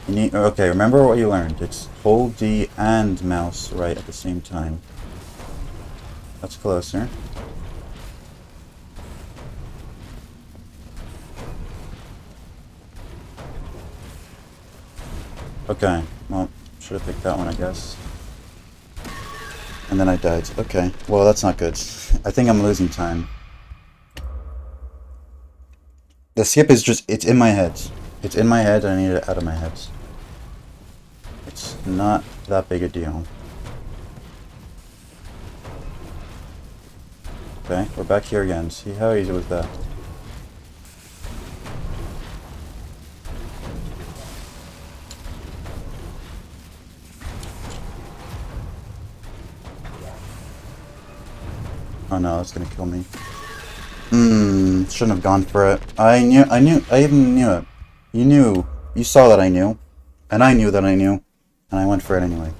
You need, okay, remember what you learned. It's hold D and mouse right at the same time. That's closer. Okay, well, should have picked that one, I guess. And then I died. Okay, well, that's not good. I think I'm losing time. The skip is just, it's in my head. It's in my head, and I need it out of my head. It's not that big a deal. Okay, we're back here again. See how easy was that? Oh no, that's gonna kill me. Shouldn't have gone for it. I even knew it. You saw that I knew. And I knew that I knew. And I went for it anyway.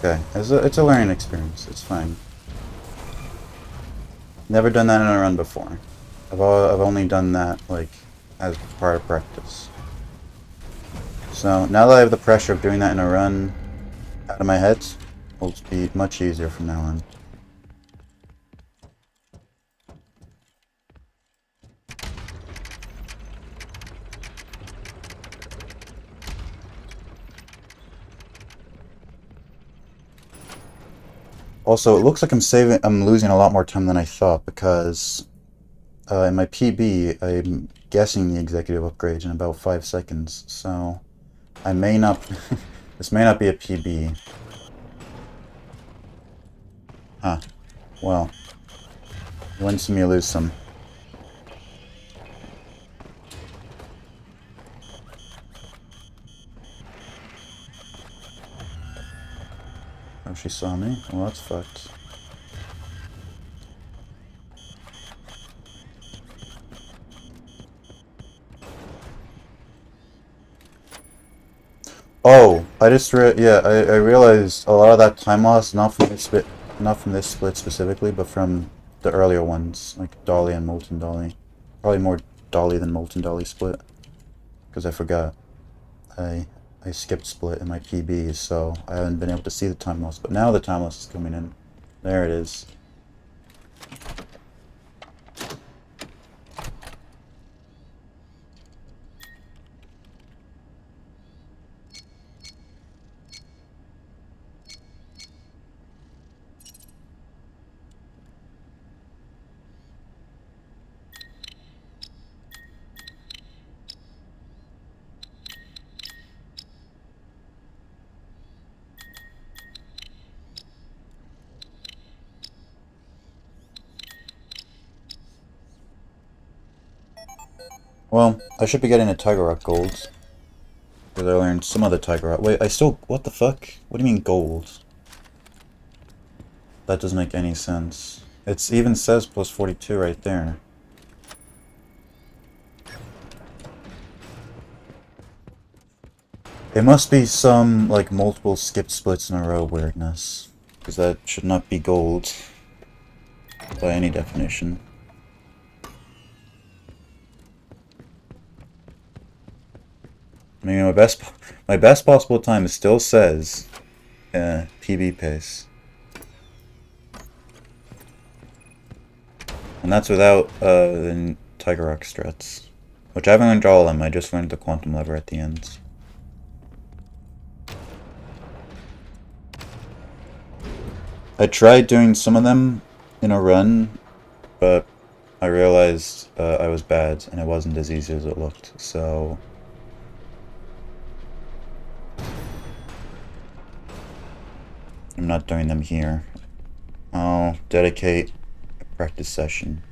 Okay, it's a learning experience. It's fine. Never done that in a run before. I've only done that, like, as part of practice. So, now that I have the pressure of doing that in a run out of my head, it'll be much easier from now on. Also, it looks like I'm losing a lot more time than I thought, because in my PB, I'm guessing the executive upgrades in about 5 seconds, so I may not... this may not be a PB. Huh. Well. You win some, you lose some. Oh, she saw me? Well, that's fucked. Oh, I realized a lot of that time loss not from this split specifically, but from the earlier ones, like Dolly and Molten Dolly. Probably more Dolly than Molten Dolly split, because I forgot. I skipped split in my PBs, so I haven't been able to see the time loss. But now the time loss is coming in. There it is. Well, I should be getting a Tiger Rock Gold. Because I learned some other Tiger Rock. Wait, what the fuck? What do you mean gold? That doesn't make any sense. It even says plus 42 right there. It must be some, like, multiple skipped splits in a row weirdness. Because that should not be gold. By any definition. I mean, my best possible time still says PB pace. And that's without the Tiger Rock struts. Which I haven't learned all of them, I just learned the Quantum Lever at the end. I tried doing some of them in a run, but I realized I was bad and it wasn't as easy as it looked, so... I'm not doing them here. I'll dedicate a practice session.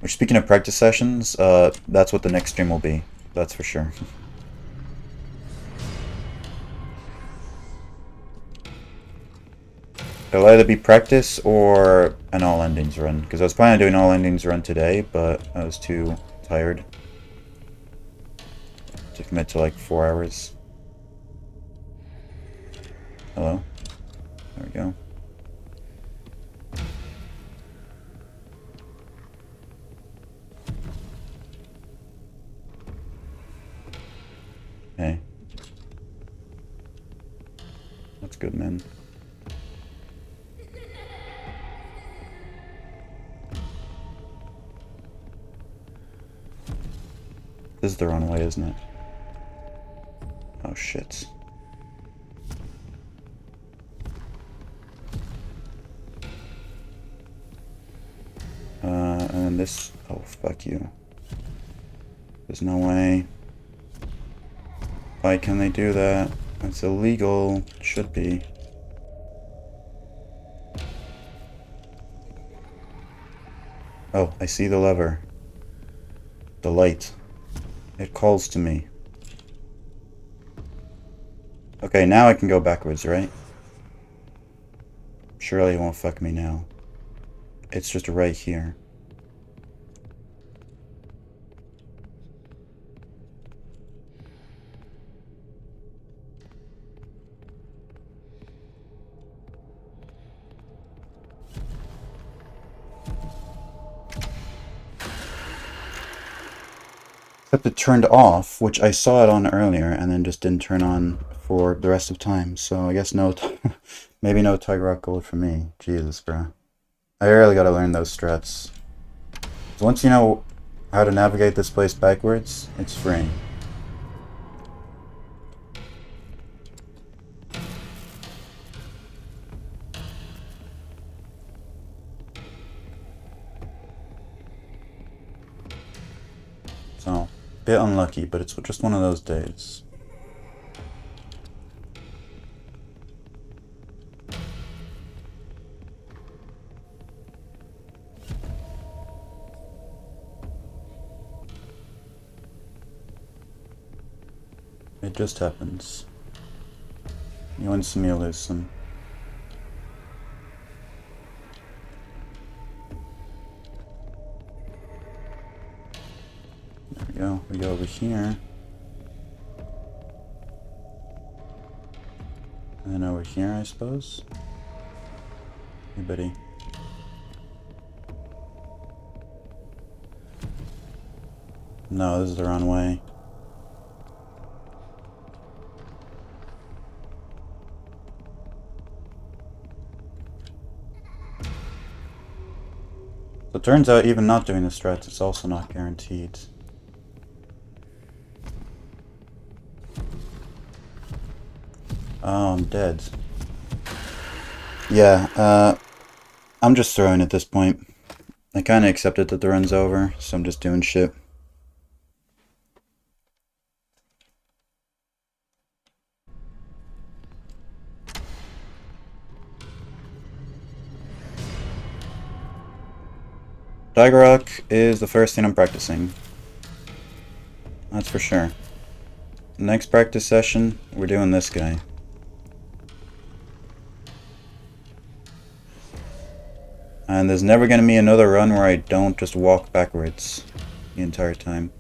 Which, speaking of practice sessions, that's what the next stream will be. That's for sure. It'll either be practice or an all endings run. Because I was planning on doing all endings run today, but I was too tired to commit to like 4 hours. Hello? There we go. Hey. That's good, man. This is the wrong way, isn't it? Oh, shit. And this... Oh, fuck you. There's no way. Why can they do that? It's illegal. It should be. Oh, I see the lever. The light. It calls to me. Okay, now I can go backwards, right? Surely it won't fuck me now. It's just right here. Except it turned off, which I saw it on earlier, and then just didn't turn on for the rest of time. So I guess no, maybe no Tiger Rock Gold for me. Jesus, bro. I really gotta learn those strats. So once you know how to navigate this place backwards, it's free. So, bit unlucky, but it's just one of those days. It just happens. You win some, you lose some. There we go. We go over here. And then over here, I suppose. Hey, buddy. No, this is the wrong way. So it turns out even not doing the strats, it's also not guaranteed. Oh, I'm dead. Yeah, I'm just throwing at this point. I kinda accepted that the run's over, so I'm just doing shit. Tiger Rock is the first thing I'm practicing. That's for sure. Next practice session, we're doing this guy. And there's never going to be another run where I don't just walk backwards the entire time.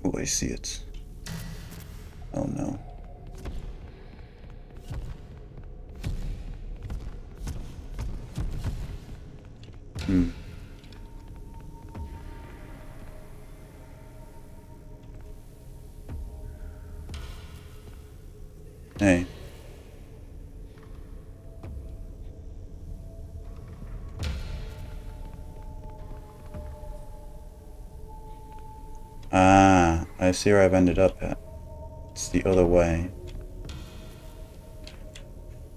Oh, I see it. Oh no. Hey. Ah, I see where I've ended up at. It's the other way.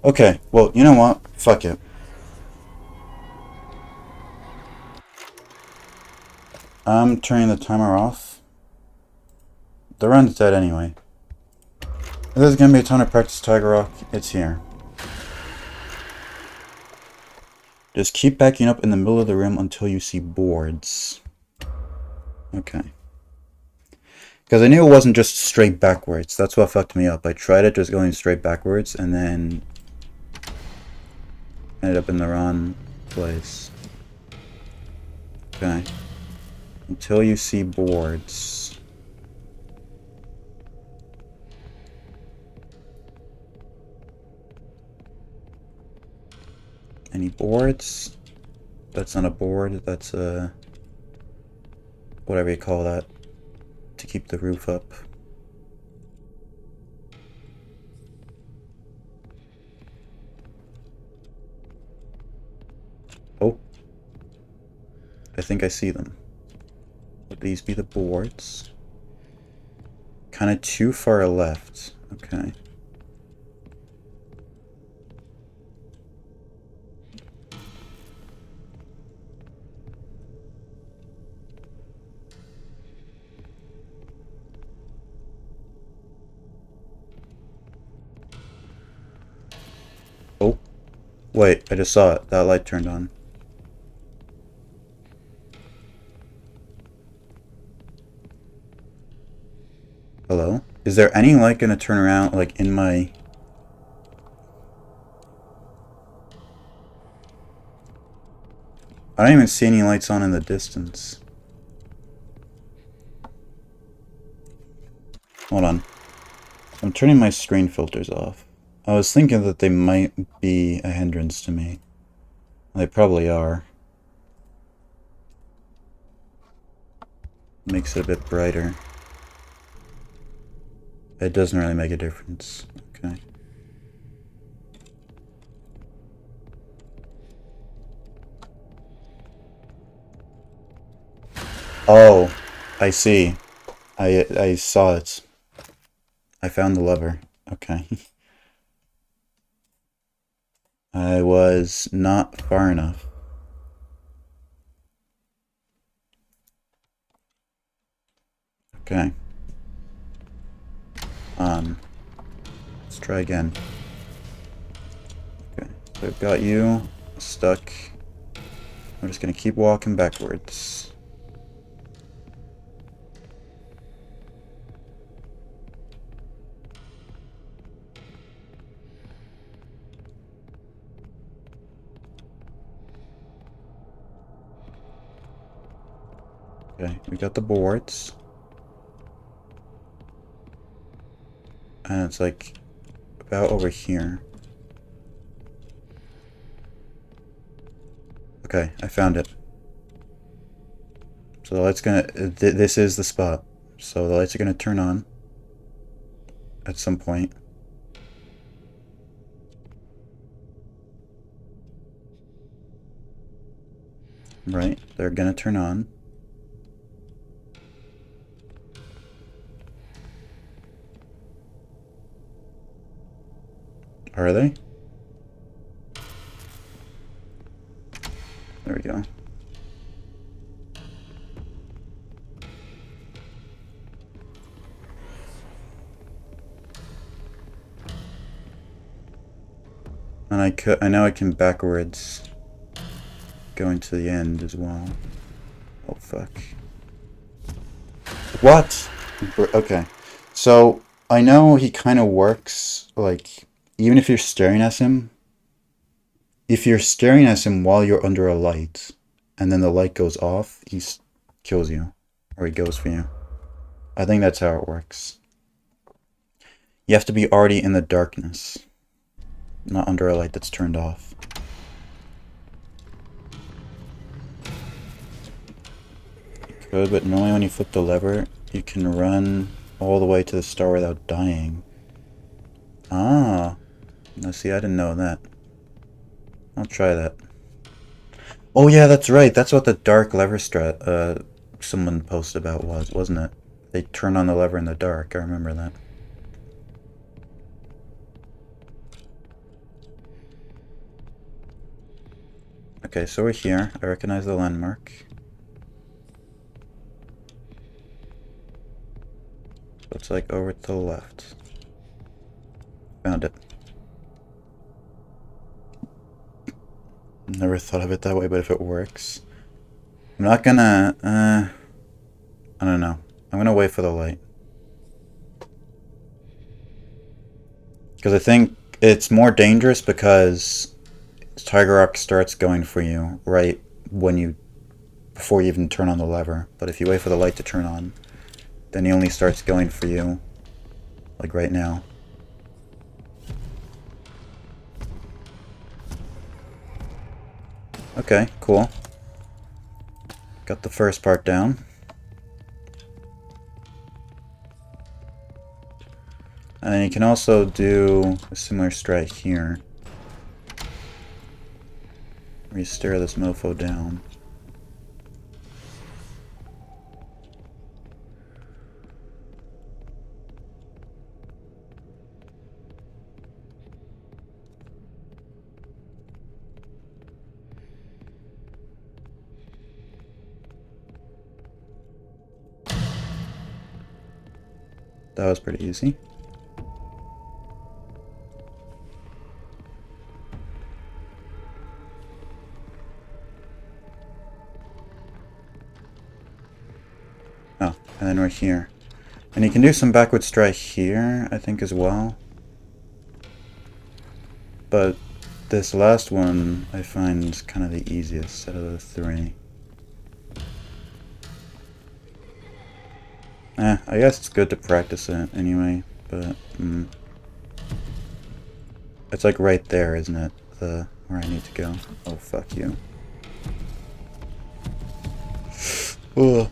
Okay, well, you know what? Fuck it. I'm turning the timer off. The run's dead anyway. If there's gonna be a ton of practice Tiger Rock, it's here. Just keep backing up in the middle of the room until you see boards. Okay. Because I knew it wasn't just straight backwards. That's what fucked me up. I tried it just going straight backwards and then ended up in the wrong place. Okay. Until you see boards. Any boards? That's not a board, that's a... whatever you call that. To keep the roof up. Oh. I think I see them. Would these be the boards? Kind of too far left. Okay. Oh. Wait, I just saw it. That light turned on. Hello? Is there any light gonna turn around, like, in my... I don't even see any lights on in the distance. Hold on. I'm turning my screen filters off. I was thinking that they might be a hindrance to me. They probably are. Makes it a bit brighter. It doesn't really make a difference. Okay. Oh, I see. I saw it. I found the lever. Okay. I was not far enough. Okay. Let's try again. Okay, so I've got you stuck. I'm just gonna keep walking backwards. Okay, we got the boards. And it's like about over here. Okay, I found it. So the light's gonna... this is the spot. So the lights are gonna turn on at some point. Right, they're gonna turn on. Are they? There we go. And I know I can backwards going to the end as well. Oh fuck. What? Okay. So I know he kind of works like even if you're staring at him. If you're staring at him while you're under a light and then the light goes off, he kills you or he goes for you. I think that's how it works. You have to be already in the darkness, not under a light that's turned off. Good, but normally when you flip the lever, you can run all the way to the star without dying. Ah. Now see, I didn't know that. I'll try that. Oh yeah, that's right. That's what the dark lever strat someone posted about wasn't it? They turn on the lever in the dark. I remember that. Okay, so we're here. I recognize the landmark. So it's like over to the left. Found it. Never thought of it that way, but if it works. I'm not gonna, I don't know. I'm gonna wait for the light. Because I think it's more dangerous because Tiger Rock starts going for you right when before you even turn on the lever. But if you wait for the light to turn on, then he only starts going for you, like right now. Okay, cool. Got the first part down. And then you can also do a similar strat here. Where you stare this mofo down. That was pretty easy. Oh, and then we're here. And you can do some backward strike here, I think, as well. But this last one I find kind of the easiest out of the three. I guess it's good to practice it anyway, but it's like right there, isn't it? Where I need to go. Oh, fuck you. Ugh.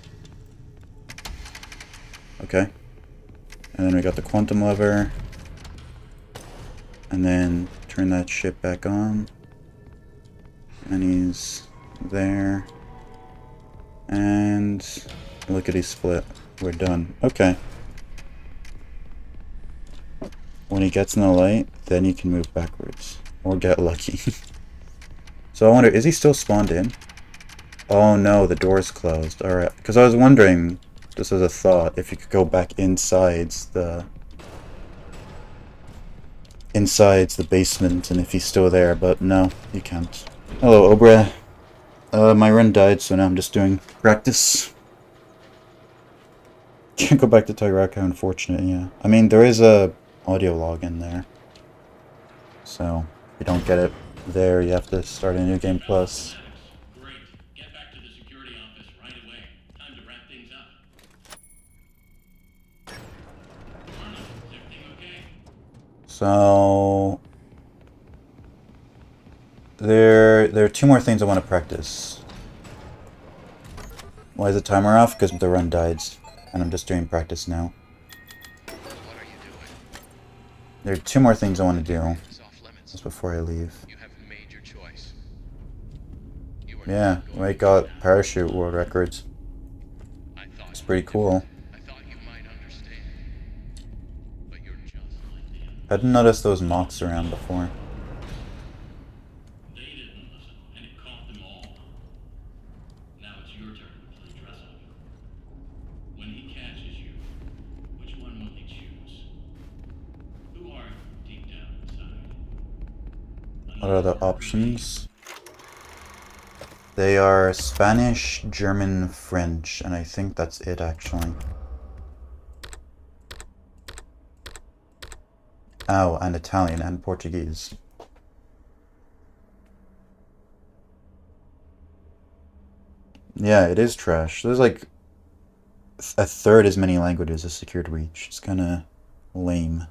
Okay. And then we got the quantum lever. And then turn that shit back on. And he's there. And lickety split. We're done. Okay. When he gets in the light, then you can move backwards. Or get lucky. So I wonder, is he still spawned in? Oh no, the door's closed. Alright. Because I was wondering, just as a thought, if you could go back inside the basement and if he's still there, but no, you can't. Hello, Obra. My run died, so now I'm just doing practice. Can't go back to Tigraka, unfortunate, yeah. I mean, there is a audio log in there. So, if you don't get it there, you have to start a new game plus. Great. Get back to the security office right away. Time to wrap things up. Arnold, is everything okay? So there are two more things I want to practice. Why is the timer off? Because the run died, and I'm just doing practice now. What are you doing? There are two more things I want to do just before I leave. You have made your choice. Yeah, I got parachute world records. It's pretty cool. I thought you might understand. But you're just like them. I didn't notice those moths around before. They didn't listen, and it caught them all. Now it's your turn to play dress up. When he catches you, which one will he choose? Who are you deep down inside? What are the options? They are Spanish, German, French, and I think that's it actually. Oh, and Italian and Portuguese. Yeah, it is trash. There's like a third as many languages as Secured Reach. It's kind of lame.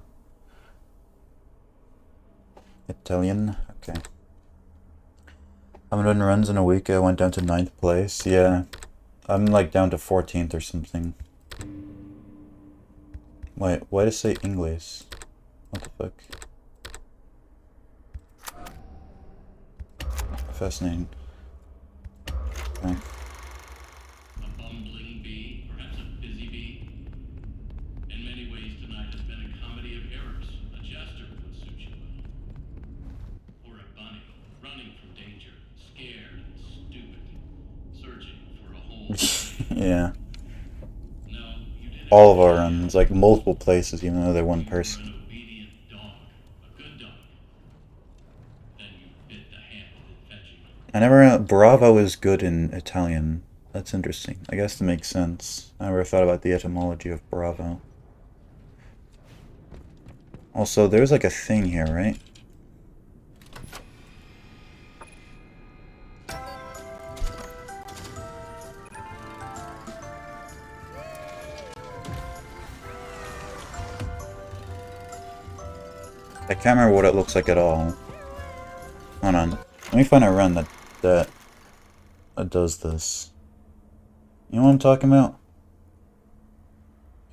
Italian? Okay. Haven't done runs in a week. I went down to 9th place. Yeah. I'm like down to 14th or something. Wait, why does it say English? What the fuck? Fascinating. Okay. A bumbling bee, perhaps a busy bee. In many ways, tonight has been a comedy of errors. A jester would suit you well. Or a bunny, running from danger, scared and stupid, searching for a home. Yeah. No, you didn't. All of our runs, like multiple places, even though they're one You were person. an obedient dog, a good dog. Then you bit the hand that fed you. I never. Bravo is good in Italian. That's interesting. I guess that makes sense. I never thought about the etymology of Bravo. Also, there's like a thing here, right? I can't remember what it looks like at all. Hold on. Let me find a run that does this. You know what I'm talking about?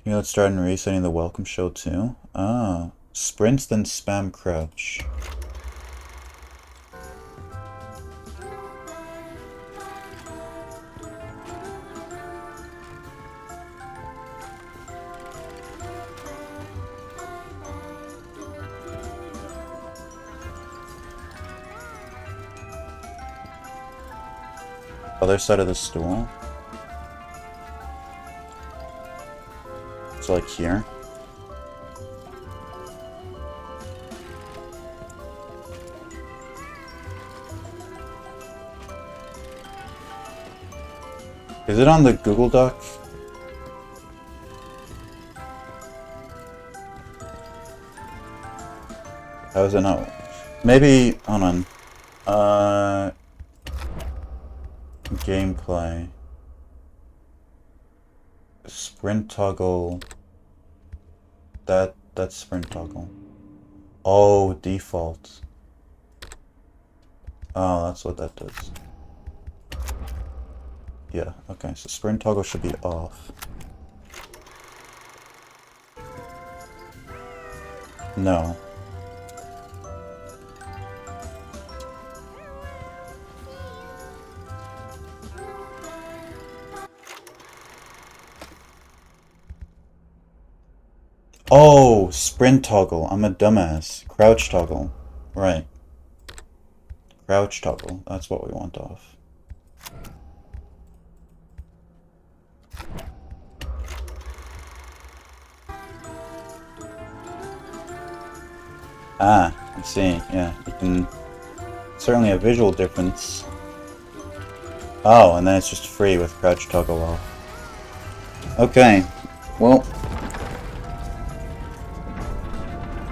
You know, it's starting resetting the welcome show too. Ah, sprints then spam crouch. Other side of the stool. So like here. Is it on the Google Doc? How is it not? Maybe, hold on. Gameplay. Sprint toggle. That's sprint toggle. Oh, default. Oh, that's what that does. Yeah, okay, so sprint toggle should be off. No. Oh, sprint toggle. I'm a dumbass. Crouch toggle. Right. Crouch toggle. That's what we want off. Ah, I see. Yeah, you can... Certainly a visual difference. Oh, and then it's just free with crouch toggle off. Okay. Well...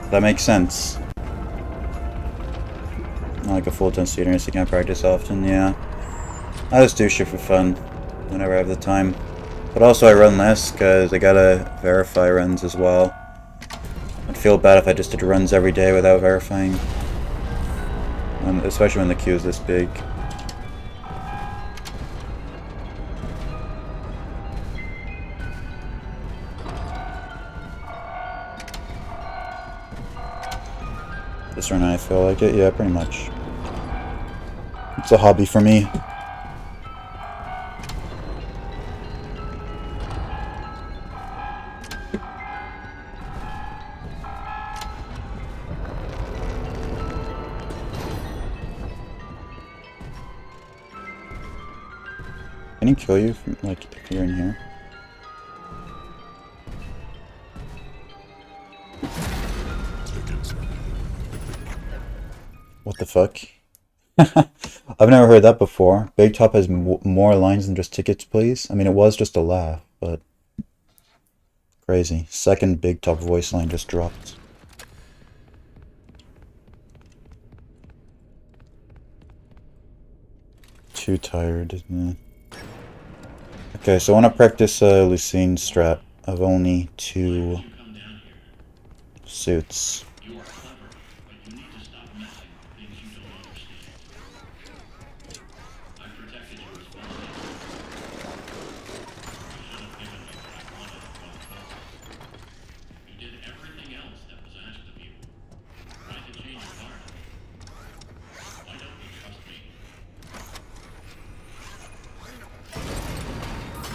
That makes sense. Not like a full-time student, so you can't practice often, yeah. I just do shit for fun, whenever I have the time. But also I run less, because I gotta verify runs as well. I'd feel bad if I just did runs every day without verifying. Especially when the queue is this big. This run I feel like it, yeah, pretty much. It's a hobby for me. Can he kill you from, like, if you're in here? What the fuck? I've never heard that before. Big Top has more lines than just tickets, please. I mean, it was just a laugh, but... Crazy. Second Big Top voice line just dropped. Too tired, isn't it? Okay, so I want to practice Lucine strat of only 2 suits.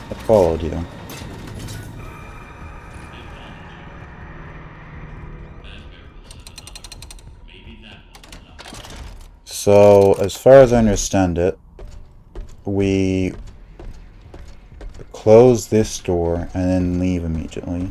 I followed you. So, as far as I understand it, we close this door and then leave immediately.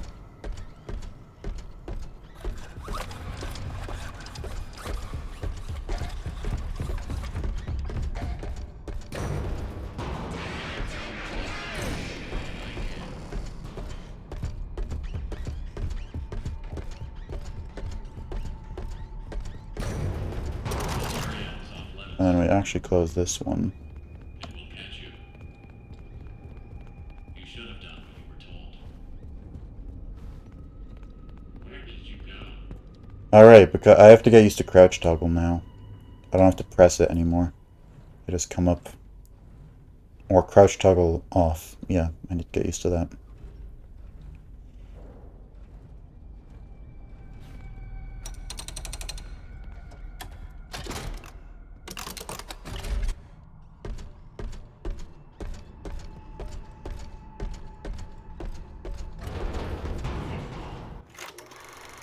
And then we actually close this one. Alright, because I have to get used to crouch toggle now. I don't have to press it anymore. I just come up. Or crouch toggle off. Yeah, I need to get used to that.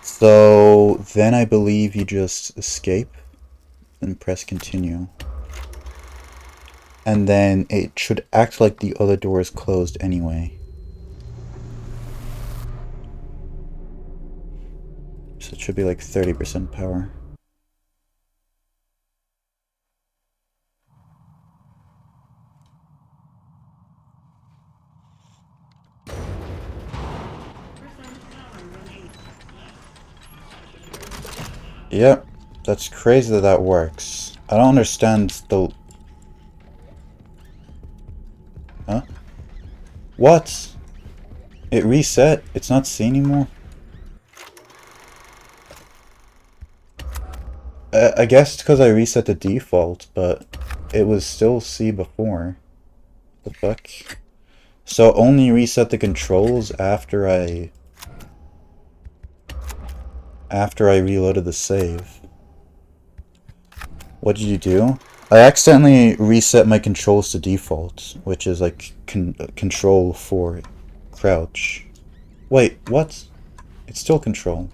So then I believe you just escape and press continue. And then it should act like the other door is closed anyway. So it should be like 30% power. Yep, That's crazy that that works. I don't understand the... Huh? What? It reset? It's not C anymore? I guess it's because I reset the default, but it was still C before. The fuck? So only reset the controls after I reloaded the save. What did you do? I accidentally reset my controls to default, which is like control for crouch. Wait, what? It's still control.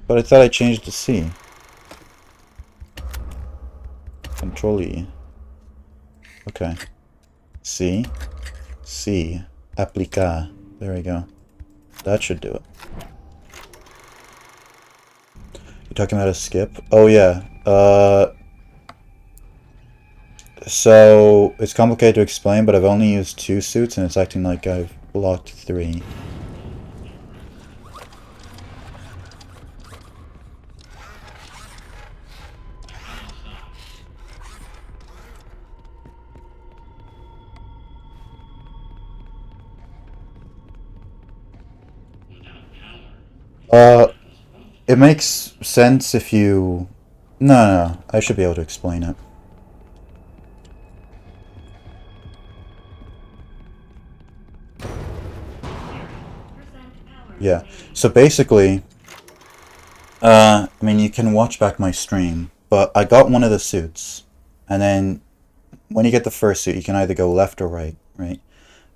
But I thought I changed to C. Control E. Okay. C. C. Aplicar. There we go. That should do it. You're talking about a skip? Oh yeah. So it's complicated to explain, but I've only used 2 suits and it's acting like I've locked 3. It makes sense if you... No, I should be able to explain it. Yeah, so basically, I mean, you can watch back my stream, but I got one of the suits, and then when you get the first suit, you can either go left or right, right?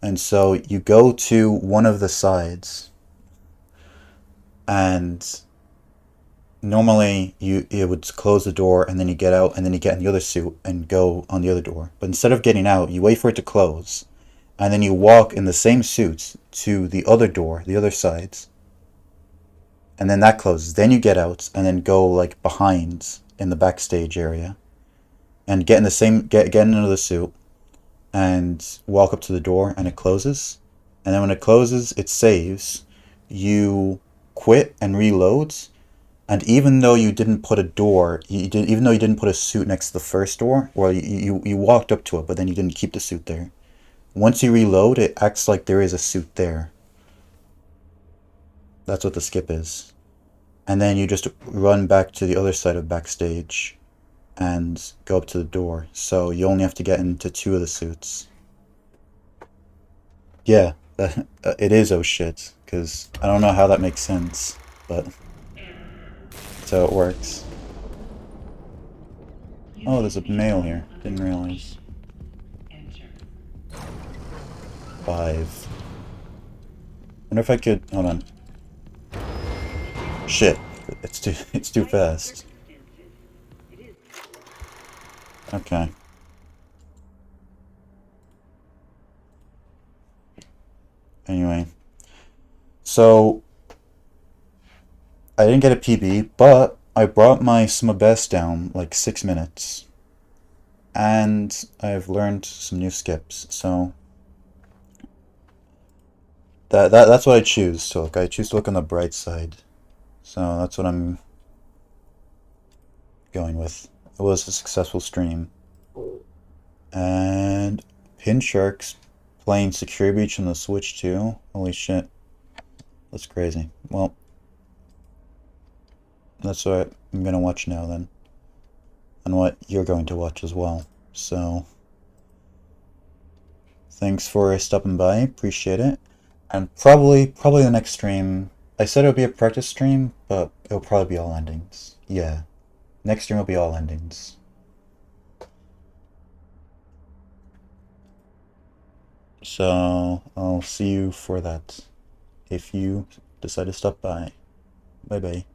And so you go to one of the sides, and normally it would close the door, and then you get out, and then you get in the other suit and go on the other door. But instead of getting out, you wait for it to close, and then you walk in the same suits to the other door, the other sides, and then that closes. Then you get out, and then go like behind in the backstage area, and get in the same get in another suit, and walk up to the door, and it closes. And then when it closes, it saves. You quit and reload. And even though you didn't put a door, even though you didn't put a suit next to the first door, or you walked up to it, but then you didn't keep the suit there. Once you reload, it acts like there is a suit there. That's what the skip is. And then you just run back to the other side of backstage and go up to the door. So you only have to get into 2 of the suits. Yeah, it is oh shit, because I don't know how that makes sense, but that's how it works. Oh, there's a mail here. Didn't realize. 5. Wonder if I could... Hold on. Shit. It's too fast. Okay. Anyway. So... I didn't get a PB, but I brought my Smabest down like 6 minutes. And I've learned some new skips, so... That's what I choose to look. I choose to look on the bright side. So that's what I'm going with. It was a successful stream. And Pinshark's playing Security Breach on the Switch too. Holy shit. That's crazy. Well, that's what I'm gonna watch now then. And what you're going to watch as well. So, thanks for stopping by. Appreciate it. And probably the next stream, I said it would be a practice stream, but it'll probably be all endings. Yeah. Next stream will be all endings. So, I'll see you for that. If you decide to stop by. Bye bye.